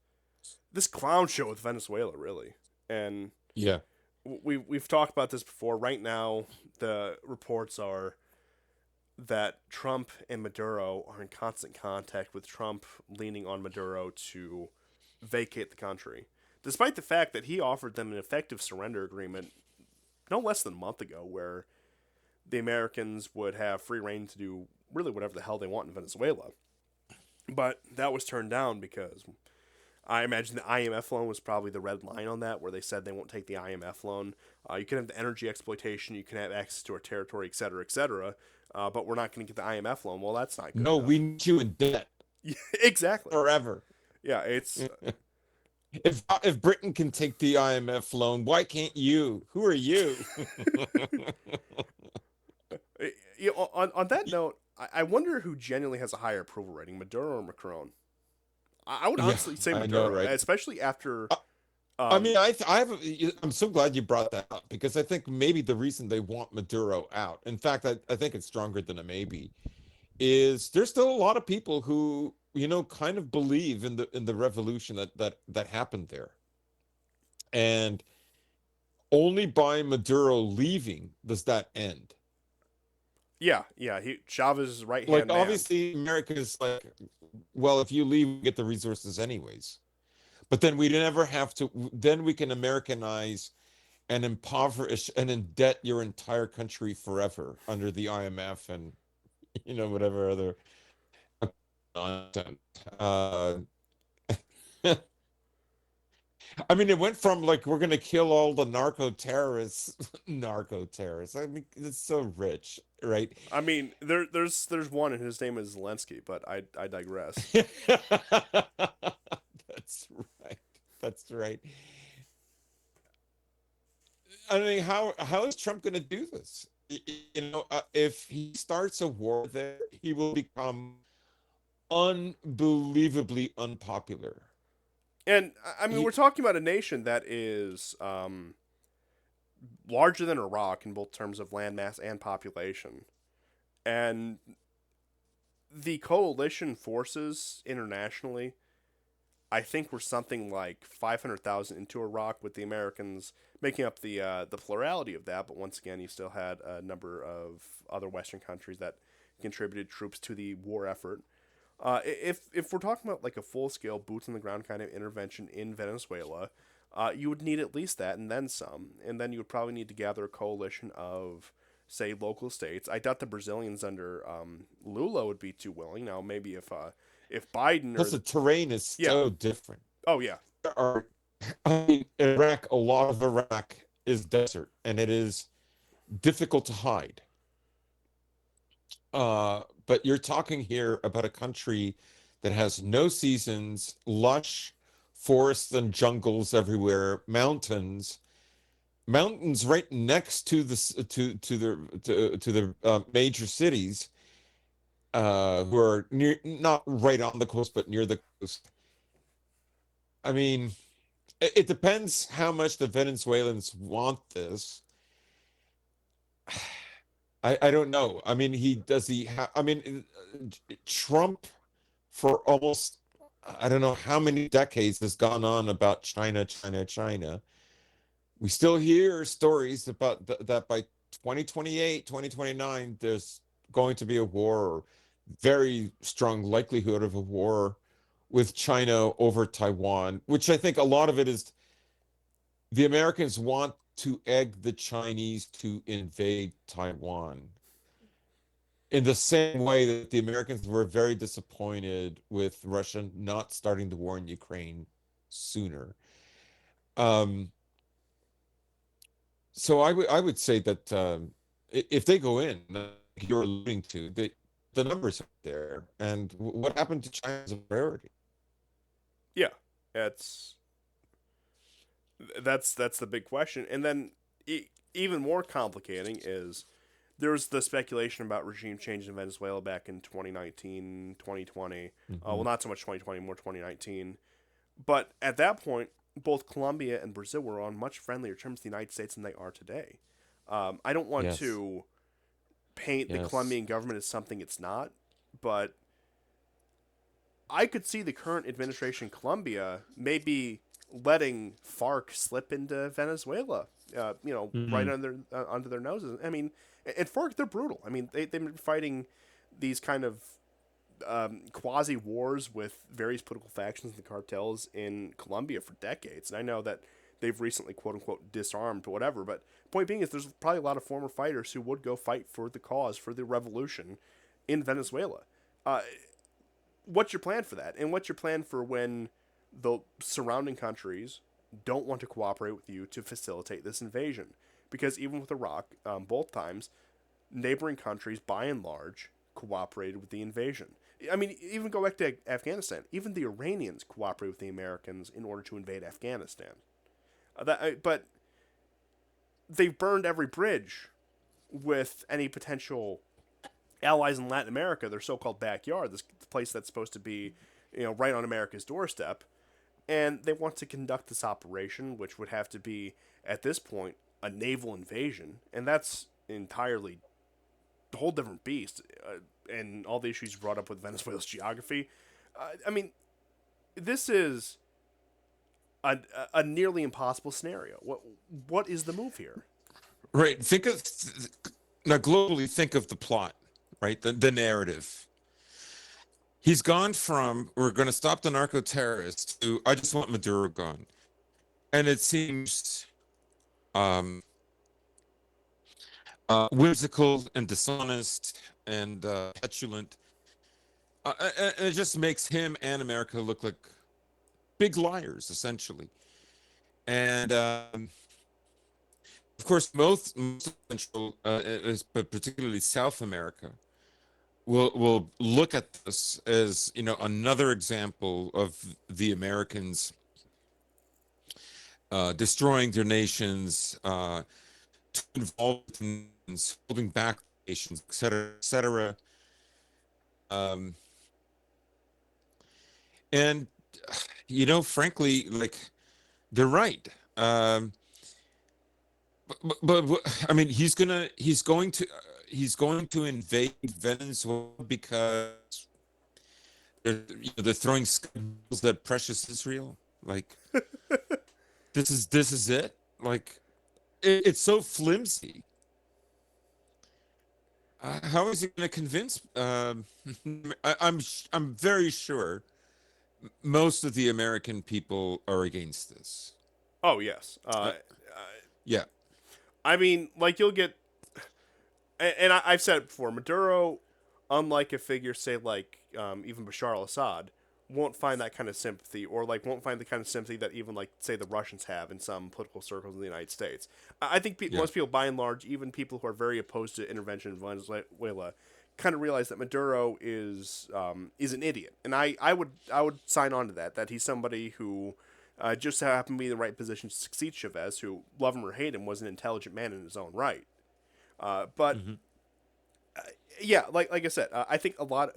clown show with Venezuela, really. And Yeah. we've talked about this before. Right now, the reports are that Trump and Maduro are in constant contact, with Trump leaning on Maduro to vacate the country, despite the fact that he offered them an effective surrender agreement no less than a month ago, where the Americans would have free reign to do really whatever the hell they want in Venezuela. But that was turned down because I imagine the IMF loan was probably the red line on that, where they said they won't take the IMF loan. You can have the energy exploitation, you can have access to our territory, et cetera, et cetera. But we're not going to get the IMF loan. Well, that's not good No, we enough. need you in debt Yeah, exactly. forever. Yeah, it's If Britain can take the IMF loan, why can't you? Who are you? on that note, I wonder who genuinely has a higher approval rating, Maduro or Macron. I would Yeah, honestly say I know, Maduro, right? especially after. Uh, I Um, mean, I have. I'm so glad you brought that up because I think maybe the reason they want Maduro out, in fact, I think it's stronger than a maybe, is there's still a lot of people who kind of believe in the revolution that happened there, and only by Maduro leaving does that end. yeah, he Chavez's right Like hand man. obviously America's like, well, if you leave, we get the resources anyways. But then we never have to. Then we can Americanize and impoverish and indebt your entire country forever under the IMF and whatever other nonsense. I mean, it went from like we're gonna kill all the narco terrorists, narco terrorists. I mean, it's so rich, right? I mean, there's one, and his name is Zelensky, but I digress. That's right. That's right. I mean, how is Trump going to do this? If he starts a war there, he will become unbelievably unpopular. And I mean, we're He, talking about a nation that is larger than Iraq in both terms of landmass and population, and the coalition forces internationally, I think, were something like 500,000 into Iraq, with the Americans making up the plurality of that. But once again, you still had a number of other Western countries that contributed troops to the war effort. If we're talking about like a full scale boots on the ground kind of intervention in Venezuela, you would need at least that and then some, and then you would probably need to gather a coalition of, say, local states. I doubt the Brazilians under Lula would be too willing. Now maybe if Biden or plus the terrain is yeah, so different. oh yeah, There are, I mean, Iraq, a lot of Iraq is desert, and it is difficult to hide. But you're talking here about a country that has no seasons, lush forests and jungles everywhere, mountains right next to the major cities, who are near, not right on the coast, but near the coast. I mean, it depends how much the Venezuelans want this. I don't know. I mean, I mean, Trump for almost, I don't know how many decades has gone on about China, China, China. We still hear stories about that by 2028, 2029, there's going to be a war, or very strong likelihood of a war with China over Taiwan, which I think a lot of it is the Americans want to egg the Chinese to invade Taiwan in the same way that the Americans were very disappointed with Russia not starting the war in Ukraine sooner. Um, so I would say that if they go in, like you're alluding to, the numbers are there, and what happened to China as a priority? yeah. It's that's the big question. And then even more complicating is there's the speculation about regime change in Venezuela back in 2019, 2020. Well, Mhm. not so much 2020, more 2019. But at that point, both Colombia and Brazil were on much friendlier terms with the United States than they are today. I don't want Yes. to paint the Yes. Colombian government as something it's not, but I could see the current administration in Colombia maybe letting FARC slip into Venezuela, right Mm, under their noses. I mean, and FARC, they're brutal. I mean, they've been fighting these kind of quasi wars with various political factions and the cartels in Colombia for decades. And I know that they've recently, quote unquote, disarmed, whatever. But point being is, there's probably a lot of former fighters who would go fight for the cause, for the revolution in Venezuela. Uh, what's your plan for that? And what's your plan for when the surrounding countries don't want to cooperate with you to facilitate this invasion? Because even with Iraq, both times, neighboring countries, by and large, cooperated with the invasion. I mean, even go back to Afghanistan. Even the Iranians cooperated with the Americans in order to invade Afghanistan. But they've burned every bridge with any potential allies in Latin America, their so-called backyard, this place that's supposed to be, right on America's doorstep, and they want to conduct this operation, which would have to be at this point a naval invasion, and that's entirely a whole different beast, and all the issues brought up with Venezuela's geography. I mean, this is a nearly impossible scenario. What is the move here? right. Now globally, think of the plot, right? The narrative. He's gone from we're going to stop the narco terrorists to I just want Maduro gone, and it seems um, whimsical and dishonest and petulant. And it just makes him and America look like big liars, essentially. And of course, most Central, but particularly South America, will look at this as another example of the Americans destroying their nations, too involved in holding back nations, et cetera, et cetera. Um, and frankly, like they're right. I mean, he's going to invade Venezuela because they're throwing skulls at precious Israel. Like this is it. Like it's so flimsy. How is he going to convince? I'm very sure most of the American people are against this. Oh yes, Uh, yeah, I mean, like you'll get, and I've said it before, Maduro, unlike a figure, say like even Bashar al-Assad, won't find that kind of sympathy, or like won't find the kind of sympathy that even like say the Russians have in some political circles in the United States. I think yeah, most people, by and large, even people who are very opposed to intervention in Venezuela, kind of realize that Maduro is an idiot, and I would sign on to that. That he's somebody who just happened to be in the right position to succeed Chavez, who, love him or hate him, was an intelligent man in his own right. But hmm yeah, like I said, I think a lot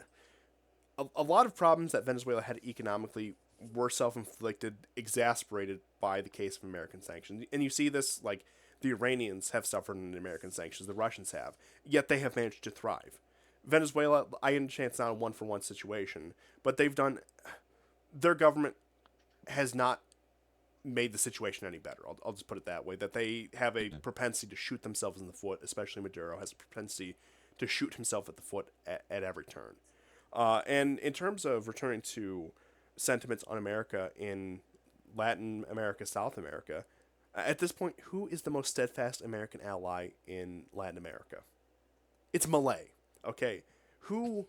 of problems that Venezuela had economically were self-inflicted, exasperated by the case of American sanctions. And you see this, like, the Iranians have suffered under American sanctions, the Russians have, yet they have managed to thrive. Venezuela, I understand it's not a one-for-one situation, but their government has not made the situation any better. I'll just put it that way. That they have a propensity to shoot themselves in the foot, especially Maduro has a propensity to shoot himself at the foot at every turn. And in terms of returning to sentiments on America in Latin America, South America, at this point, who is the most steadfast American ally in Latin America? It's Malay. Okay, who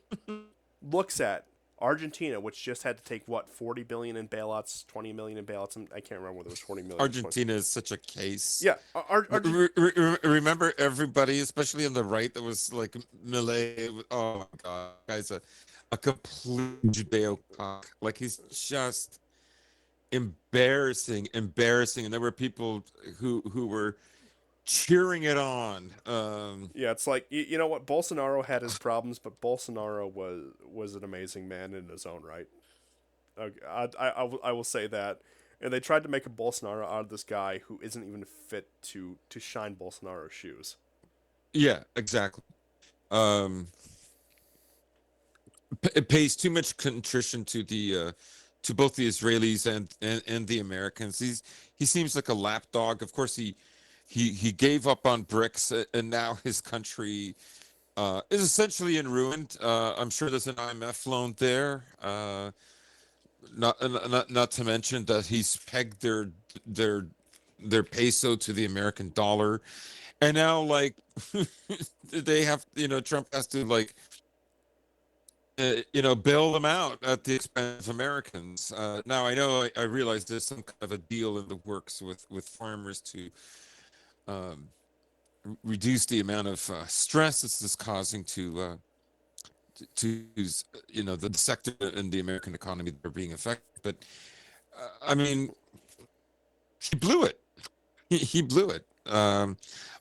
looks at Argentina, which just had to take what 40 billion in bailouts, 20 million in bailouts. I can't remember whether it was 40 million or 20. Argentina is such a case. Yeah, Remember everybody, especially on the right, that was like Millet. Oh my God, guy's a complete Judeo cock. Like he's just embarrassing. And there were people who were cheering it on. yeah. It's like you know what, Bolsonaro had his problems, but Bolsonaro was an amazing man in his own right. Okay, I will say that. And they tried to make a Bolsonaro out of this guy who isn't even fit to shine Bolsonaro's shoes. Yeah, exactly. Um, it pays too much contrition to both the Israelis and the Americans. He seems like a lapdog. Of course, he gave up on BRICS, and now his country is essentially in ruin. I'm sure there's an IMF loan there. Not to mention that he's pegged their their peso to the American dollar, and now like they have, Trump has to like bail them out at the expense of Americans. Now I know I realize there's some kind of a deal in the works with farmers to um, reduce the amount of stress this is causing to the sector in the American economy that are being affected. But I mean, he blew it. He blew it.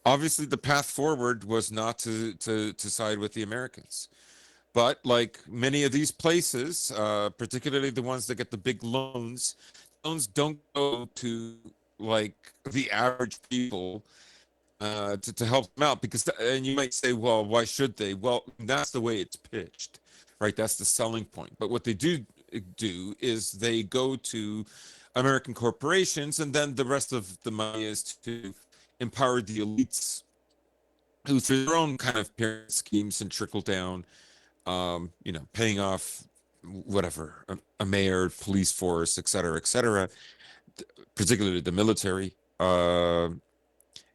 Obviously, the path forward was not to side with the Americans. But like many of these places, particularly the ones that get the big loans don't go to like the average people to help them out because, and you might say, well, why should they? Well, that's the way it's pitched, right? That's the selling point. But what they do is they go to American corporations, and then the rest of the money is to empower the elites who, through their own kind of pyramid schemes and trickle down, paying off whatever a mayor, police force, et cetera, particularly the military,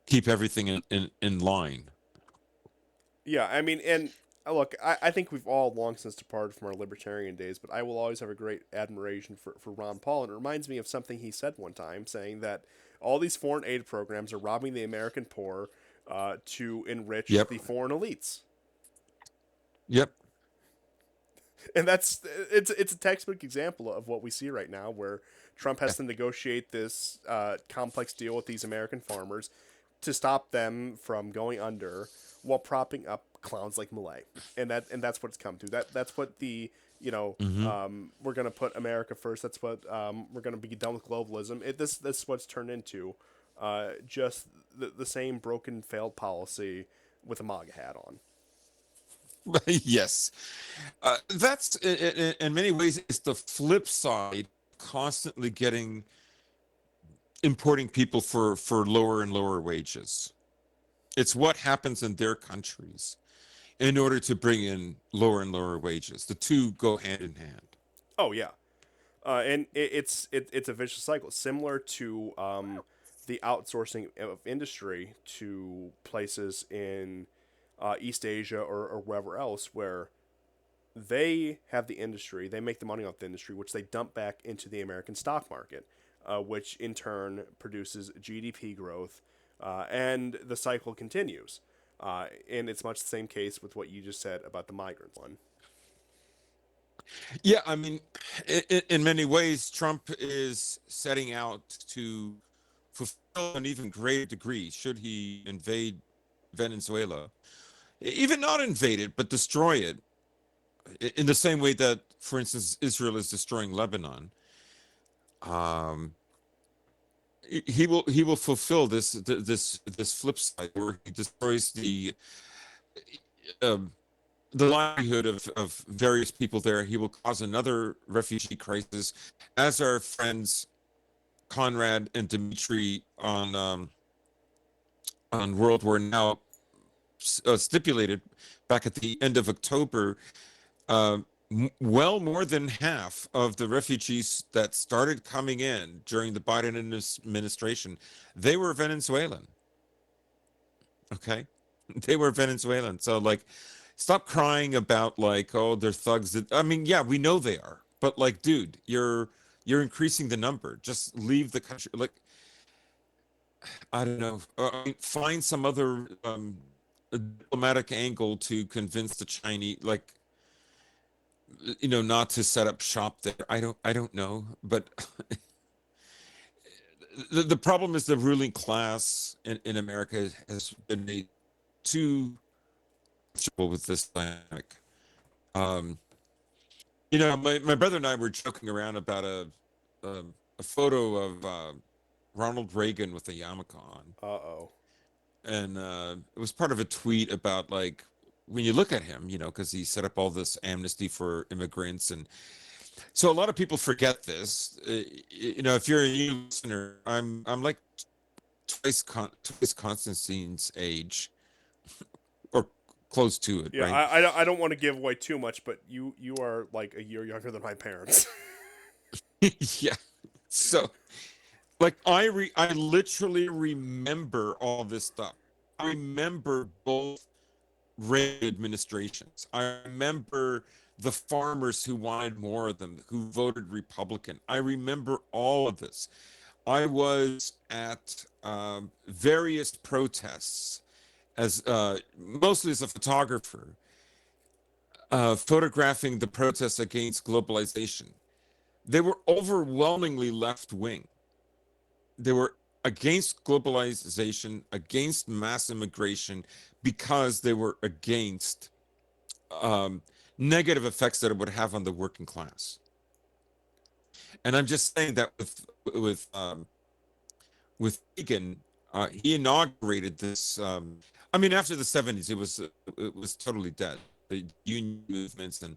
keep everything in line. Yeah, I mean, and look, I think we've all long since departed from our libertarian days, but I will always have a great admiration for Ron Paul. And it reminds me of something he said one time, saying that all these foreign aid programs are robbing the American poor to enrich Yep. the foreign elites. Yep. And it's a textbook example of what we see right now, where Trump has to negotiate this complex deal with these American farmers to stop them from going under, while propping up clowns like Milley. And that's what it's come to. That's what the Mm-hmm. we're gonna put America first. That's what we're gonna be done with globalism. This is what's turned into, just the same broken failed policy with a MAGA hat on. Yes. That's in many ways it's the flip side, constantly getting importing people for lower and lower wages. It's what happens in their countries in order to bring in lower and lower wages. The two go hand in hand. Oh yeah, and it's a vicious cycle, similar to the outsourcing of industry to places in East Asia or wherever else, where they have the industry, they make the money off the industry, which they dump back into the American stock market, which in turn produces GDP growth, and the cycle continues. And it's much the same case with what you just said about the migrant one. Yeah, I mean, in many ways, Trump is setting out to fulfill an even greater degree should he invade Venezuela, even not invade it, but destroy it, in the same way that, for instance, Israel is destroying Lebanon. Um, he will fulfill this flip side where he destroys um, the livelihood of various people there. He will cause another refugee crisis, as our friends Conrad and Dmitry on World War Now stipulated back at the end of October. Uh, well, more than half of the refugees that started coming in during the Biden administration, they were Venezuelan. Okay, they were Venezuelan. So like, stop crying about like, oh, they're thugs. I mean, yeah, we know they are, but like, dude, you're increasing the number. Just leave the country. Like, I don't know. I mean, find some other diplomatic angle to convince the Chinese, like, not to set up shop there. I don't know, but the problem is the ruling class in America has been made too comfortable with this dynamic. Um, my brother and I were joking around about a a photo of Ronald Reagan with a yarmulke on, Uh-oh. and it was part of a tweet about like when you look at him, because he set up all this amnesty for immigrants, and so a lot of people forget this. If you're a new listener, I'm like twice Constantine's age, or close to it, Yeah, right? I don't want to give away too much, but you are like a year younger than my parents. Yeah. So, like, I literally remember all this stuff. I remember both Reagan administrations. I remember the farmers who wanted more of them, who voted Republican. I remember all of this. I was at various protests as mostly as a photographer, photographing the protests against globalization. They were overwhelmingly left wing. They were against globalization, against mass immigration, because they were against um, negative effects that it would have on the working class. And I'm just saying that with Reagan, he inaugurated this. I mean, after the '70s, it was totally dead. The union movements, and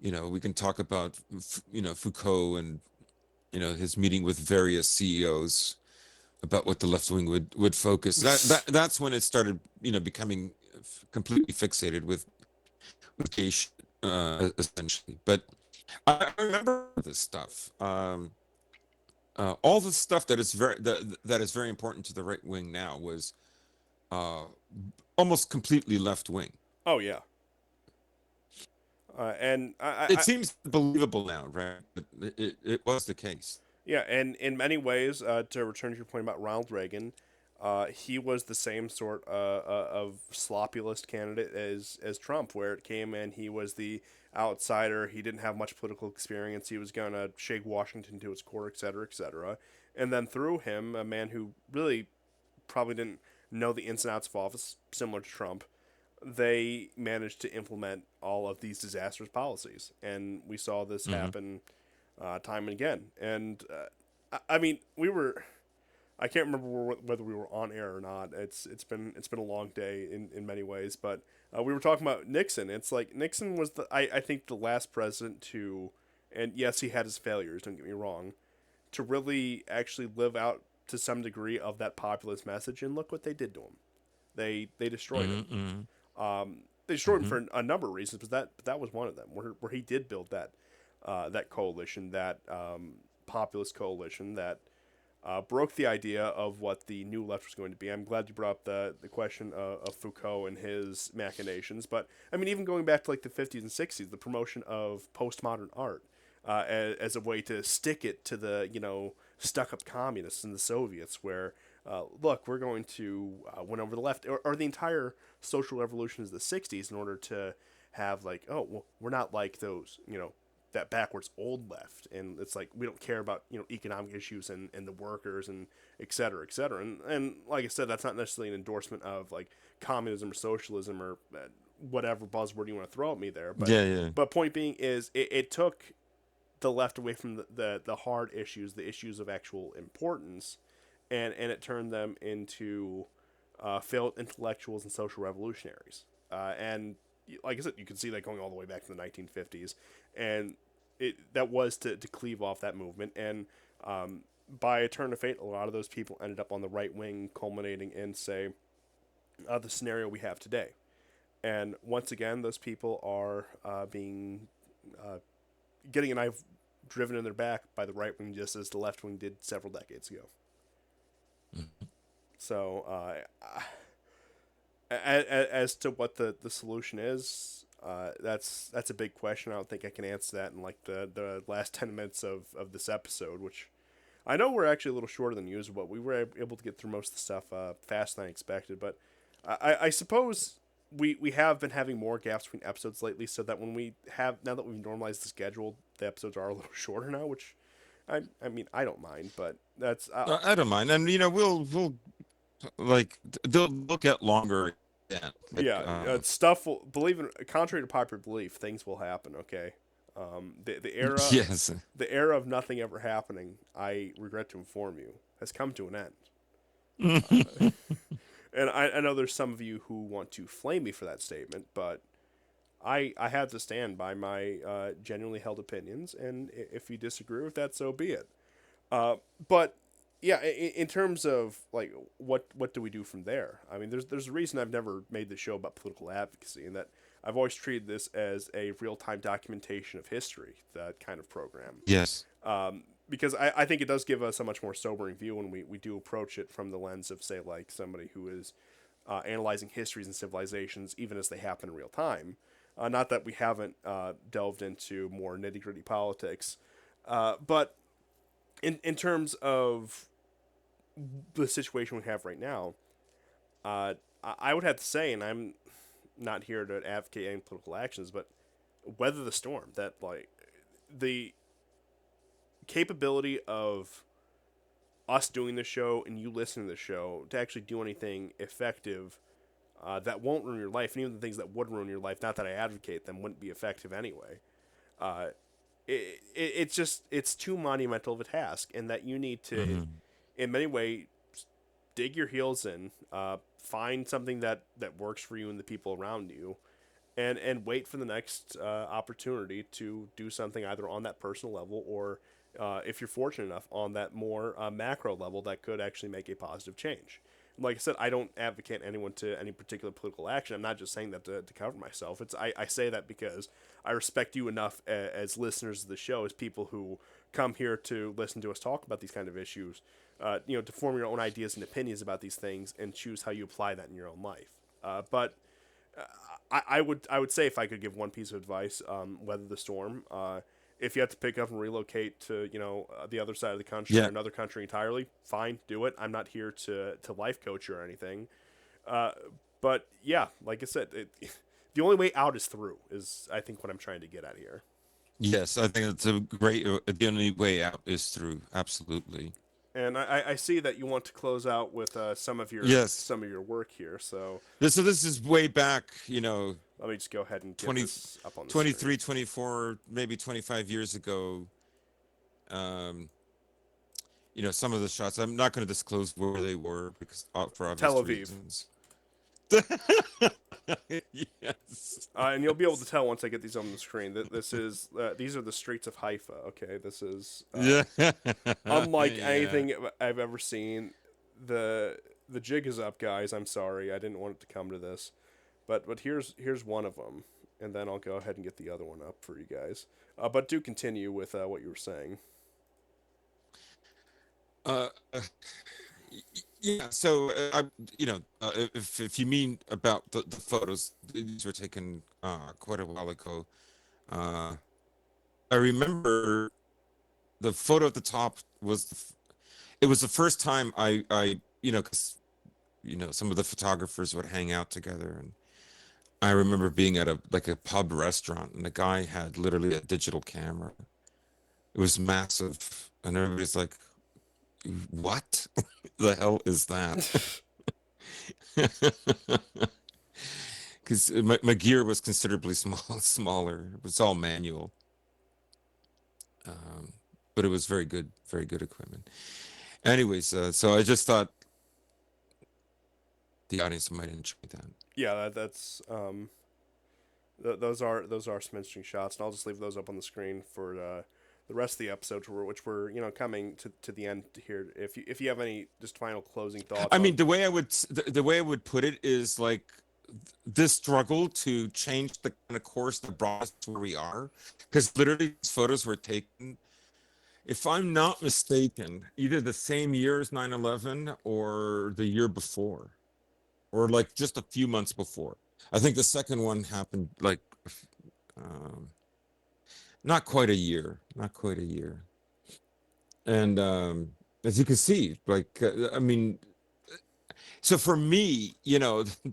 we can talk about Foucault, and his meeting with various CEOs about what the left wing would focus. That's when it started, becoming completely fixated with gay shit, essentially. But I remember this stuff. All the stuff that is very important to the right wing now was uh, almost completely left wing. Oh yeah, and It seems believable now, right? But it was the case. yeah, and in many ways, to return to your point about Ronald Reagan, he was the same sort of sloppulist candidate as Trump, where it came in, he was the outsider. He didn't have much political experience. He was going to shake Washington to its core, et cetera, et cetera. And then through him, a man who really probably didn't know the ins and outs of office, similar to Trump, they managed to implement all of these disastrous policies. And we saw this Hmm. happen time and again. And I mean, we were. I can't remember whether we were on air or not. It's been a long day in many ways, but we were talking about Nixon. It's like Nixon was I think the last president to, and yes, he had his failures. Don't get me wrong, to really actually live out to some degree of that populist message. And look what they did to him. They destroyed him. Hmm. They destroyed him Hmm. for a number of reasons, but that was one of them. Where he did build that coalition, that populist coalition that broke the idea of what the new left was going to be. I'm glad you brought up the question of Foucault and his machinations. But I mean, even going back to like the 50s and 60s, the promotion of postmodern art as a way to stick it to the stuck-up communists and the Soviets, where look, we're going to win over the left, or the entire social revolution is the 60s in order to have like, oh, well, we're not like those, that backwards old left, and it's like we don't care about economic issues and the workers and et cetera, et cetera. And like I said, that's not necessarily an endorsement of like communism or socialism or whatever buzzword you want to throw at me there, but Yeah, yeah. point being is it took the left away from the hard issues, the issues of actual importance, and it turned them into failed intellectuals and social revolutionaries. And like I said, you can see that going all the way back to the 1950s, and that was to cleave off that movement. And by a turn of fate, a lot of those people ended up on the right wing, culminating in, say, the scenario we have today. And once again, those people are being getting a knife driven in their back by the right wing, just as the left wing did several decades ago. Mhm. So, as to what the solution is, that's a big question. I don't think I can answer that in like the last 10 minutes of this episode, which I know we're actually a little shorter than usual, but we were able to get through most of the stuff faster than I expected. But I suppose we have been having more gaps between episodes lately, so that when we have now that we've normalized the schedule, the episodes are a little shorter now, which I mean I don't mind, but that's I don't mind, and we'll like they'll get longer. Yeah, like yeah, stuff will believe in contrary to popular belief, things will happen. Okay, The era Yes. the era of nothing ever happening, I regret to inform you, has come to an end. And I know there's some of you who want to flame me for that statement, but I have to stand by my genuinely held opinions, and if you disagree with that, so be it. But yeah, in terms of like what do we do from there? I mean, there's a reason I've never made the show about political advocacy, and that I've always treated this as a real time documentation of history, that kind of program. Yes. Because I think it does give us a much more sobering view when we do approach it from the lens of, say, like somebody who is analyzing histories and civilizations even as they happen in real time. Not that we haven't delved into more nitty gritty politics, but in terms of the situation we have right now, I would have to say, and I'm not here to advocate any political actions, but weather the storm. That like the capability of us doing the show and you listening to the show to actually do anything effective that won't ruin your life, and even the things that would ruin your life, not that I advocate them, wouldn't be effective anyway. Uh, it's just it's too monumental of a task, and that you need to, Hmm. in many ways, dig your heels in, find something that works for you and the people around you, and wait for the next opportunity to do something either on that personal level or, if you're fortunate enough, on that more macro level that could actually make a positive change. Like I said, I don't advocate anyone to any particular political action. I'm not just saying that to cover myself. I say that because I respect you enough as listeners of the show, as people who come here to listen to us talk about these kind of issues, to form your own ideas and opinions about these things and choose how you apply that in your own life. But I would say, if I could give one piece of advice, weather the storm. If you have to pick up and relocate to the other side of the country or Yeah. another country entirely, fine, do it. I'm not here to life coach you or anything. Uh, but yeah, like I said, the only way out is through. Is I think what I'm trying to get at here. Yes. I think it's a great. The only way out is through. Absolutely. And I see that you want to close out with Yes. some of your work here. So So this is way back. let me just go ahead and get 20, this up on the screen. 23, 24, maybe 25 years ago. Um, some of the shots. I'm not going to disclose where they were because for Tel obvious Aviv. reasons. Yes. And you'll be able to tell once I get these on the screen that these are the streets of Haifa. Okay, this is Yeah. unlike Yeah. anything I've ever seen. The jig is up, guys. I'm sorry, I didn't want it to come to this, but here's one of them, and then I'll go ahead and get the other one up for you guys. But do continue with what you were saying. Uh, uh, yeah. So if you mean about the photos, these were taken quite a while ago. Uh, I remember the photo at the top was it was the first time because some of the photographers would hang out together, and I remember being at a pub restaurant, and the guy had literally a digital camera. It was massive, and everybody's like, "What the hell is that?" Because my gear was considerably smaller. It was all manual, um, but it was very good equipment. Anyways, so I just thought the audience might enjoy that. Yeah, that's those are some interesting shots, and I'll just leave those up on the screen for the rest of the episode, which we're coming to the end here. If you have any just final closing thoughts I mean, on. the way I would put it is like this struggle to change the kind of course that brought us to where we are, because literally these photos were taken, if I'm not mistaken, either the same year as 9/11 or the year before, or like just a few months before. I think the second one happened like um, not quite a year, not quite a year. And as you can see, like I mean, so for me,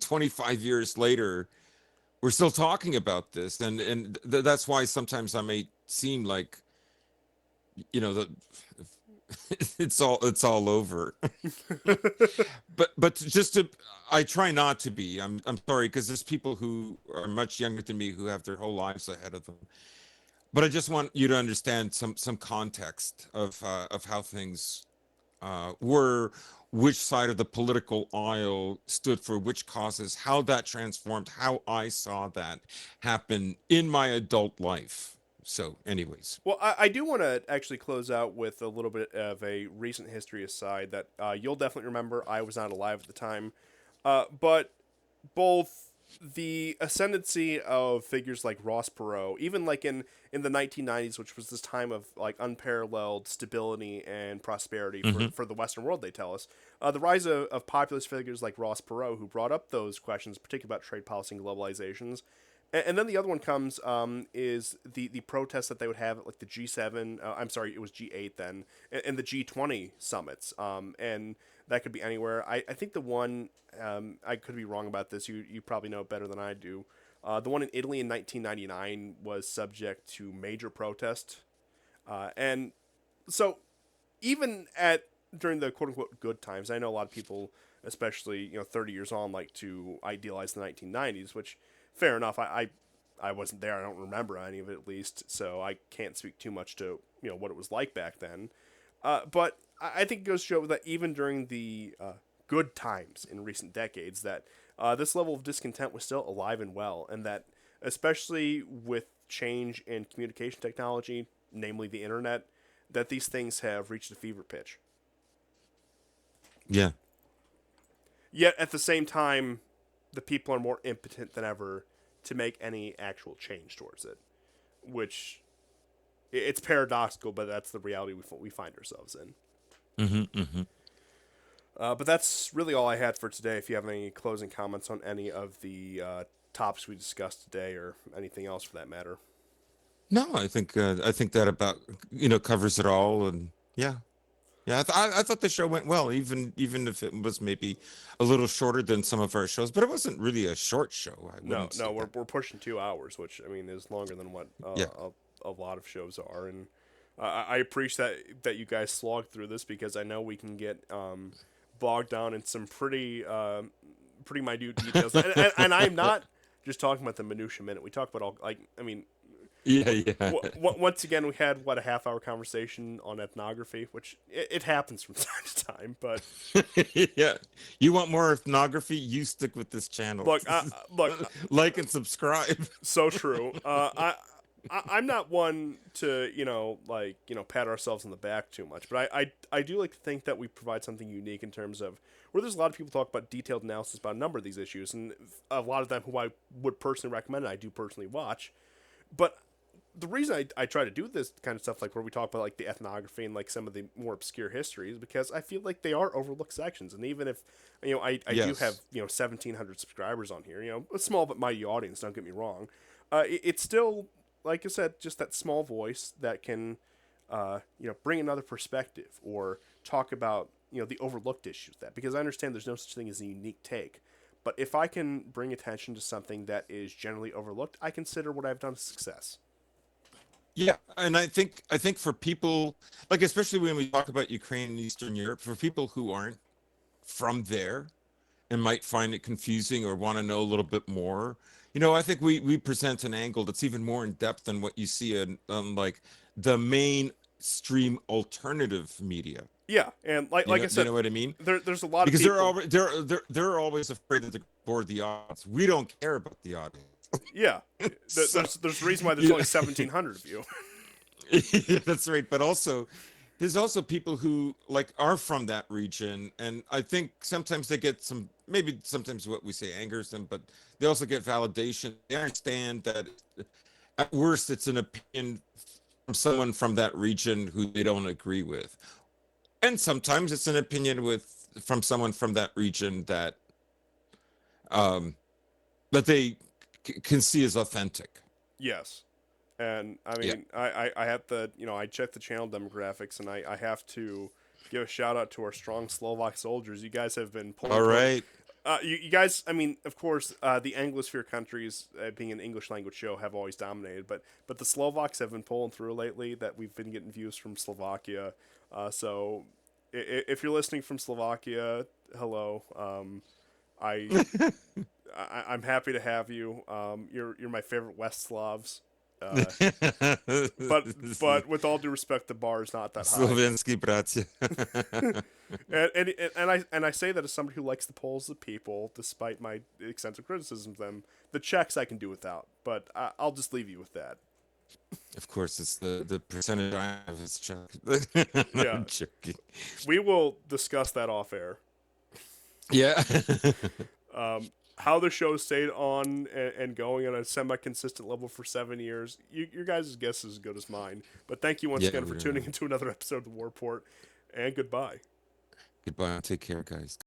25 years later, we're still talking about this, and that's why sometimes I may seem like that it's all over. But just to I try not to be. I'm sorry, because there's people who are much younger than me who have their whole lives ahead of them. but I just want you to understand some context of how things were, which side of the political aisle stood for which causes, how that transformed, how I saw that happen in my adult life. So, anyways. Well, I do want to actually close out with a little bit of a recent history aside that you'll definitely remember. I was not alive at the time, but both the ascendancy of figures like Ross Perot, even like in the 1990s, which was this time of like unparalleled stability and prosperity Hmm. for the Western world, they tell us, the rise of populist figures like Ross Perot, who brought up those questions, particularly about trade policy and globalizations. And then the other one comes is the protests that they would have at like the G7. I'm sorry, it was G8 then, and the G20 summits. And that could be anywhere. I think the one I could be wrong about this. You probably know it better than I do. The one in Italy in 1999 was subject to major protest, and so even at during the quote unquote good times, I know a lot of people, especially 30 years on, like to idealize the 1990s, which fair enough. I wasn't there. I don't remember any of it at least, so I can't speak too much to what it was like back then. But I think it goes to show that even during the good times in recent decades, that this level of discontent was still alive and well, and that especially with change in communication technology, namely the internet, that these things have reached a fever pitch. Yeah. Yet at the same time, the people are more impotent than ever to make any actual change towards it, which it's paradoxical, but that's the reality we find ourselves in. Hmm. Hmm. But that's really all I had for today. If you have any closing comments on any of the topics we discussed today, or anything else for that matter. No, I think that about covers it all, and yeah. Yeah, I thought the show went well, even if it was maybe a little shorter than some of our shows, but it wasn't really a short show. I No, wouldn't say no, that. we're pushing 2 hours, which I mean is longer than what Yeah. a lot of shows are, and I appreciate that you guys slogged through this because I know we can get bogged down in some pretty minute details, and I'm not just talking about the minutia minute. We talk about all like I mean Yeah, yeah. once again, we had what a half-hour conversation on ethnography, which it happens from time to time. But Yeah. You want more ethnography? You stick with this channel. look, look, Like and subscribe. so true. I'm not one to like pat ourselves on the back too much, but I do like to think that we provide something unique in terms of where there's a lot of people talk about detailed analysis about a number of these issues, and a lot of them who I would personally recommend, and I do personally watch, but the reason I try to do this kind of stuff, like where we talk about like the ethnography and like some of the more obscure histories, because I feel like they are overlooked sections. And even if I do have Yes. 1,700 subscribers on here, a small but mighty audience. Don't get me wrong. It's still, like I said, just that small voice that can bring another perspective or talk about the overlooked issues, that because I understand there's no such thing as a unique take. But if I can bring attention to something that is generally overlooked, I consider what I've done a success. Yeah, and I think for people like especially when we talk about Ukraine and Eastern Europe, for people who aren't from there and might find it confusing or want to know a little bit more, I think we present an angle that's even more in depth than what you see in like the mainstream alternative media. Yeah, and like I You said, know what I mean? there's a lot of Because they're people. already they're always afraid that they're bored the audience. We don't care about the audience. Yeah, So there's a reason why there's yeah. only 1,700 of you. Yeah, that's right. But also, there's also people who like are from that region, and I think sometimes they get some, maybe sometimes what we say angers them, but they also get validation. They understand that at worst, it's an opinion from someone from that region who they don't agree with, and sometimes it's an opinion with from someone from that region um that they can see as authentic. Yes, and I Yeah. mean I have to I check the channel demographics, and I have to give a shout out to our strong Slovak soldiers. You guys have been pulling All through. right. You guys, I mean, of course, the Anglosphere countries, being an English language show, have always dominated, but the Slovaks have been pulling through lately. That we've been getting views from Slovakia. So if you're listening from Slovakia, hello. I I'm happy to have you. You're my favorite West Slavs. Uh, but with all due respect, the bar is not that high. Slovensky bratья. And I say that as somebody who likes the Poles the people, despite my extensive criticism of them. The Czechs I can do without, but I'll just leave you with that. Of course, it's the percentage I have is Czech. Yeah, I'm joking. we will discuss that off air. Yeah. How the show stayed on and going on a semi-consistent level for 7 years, your guys' guess is as good as mine. But thank you once Yeah, again for we're tuning into another episode of the Warport, and goodbye. Goodbye. Take care, guys.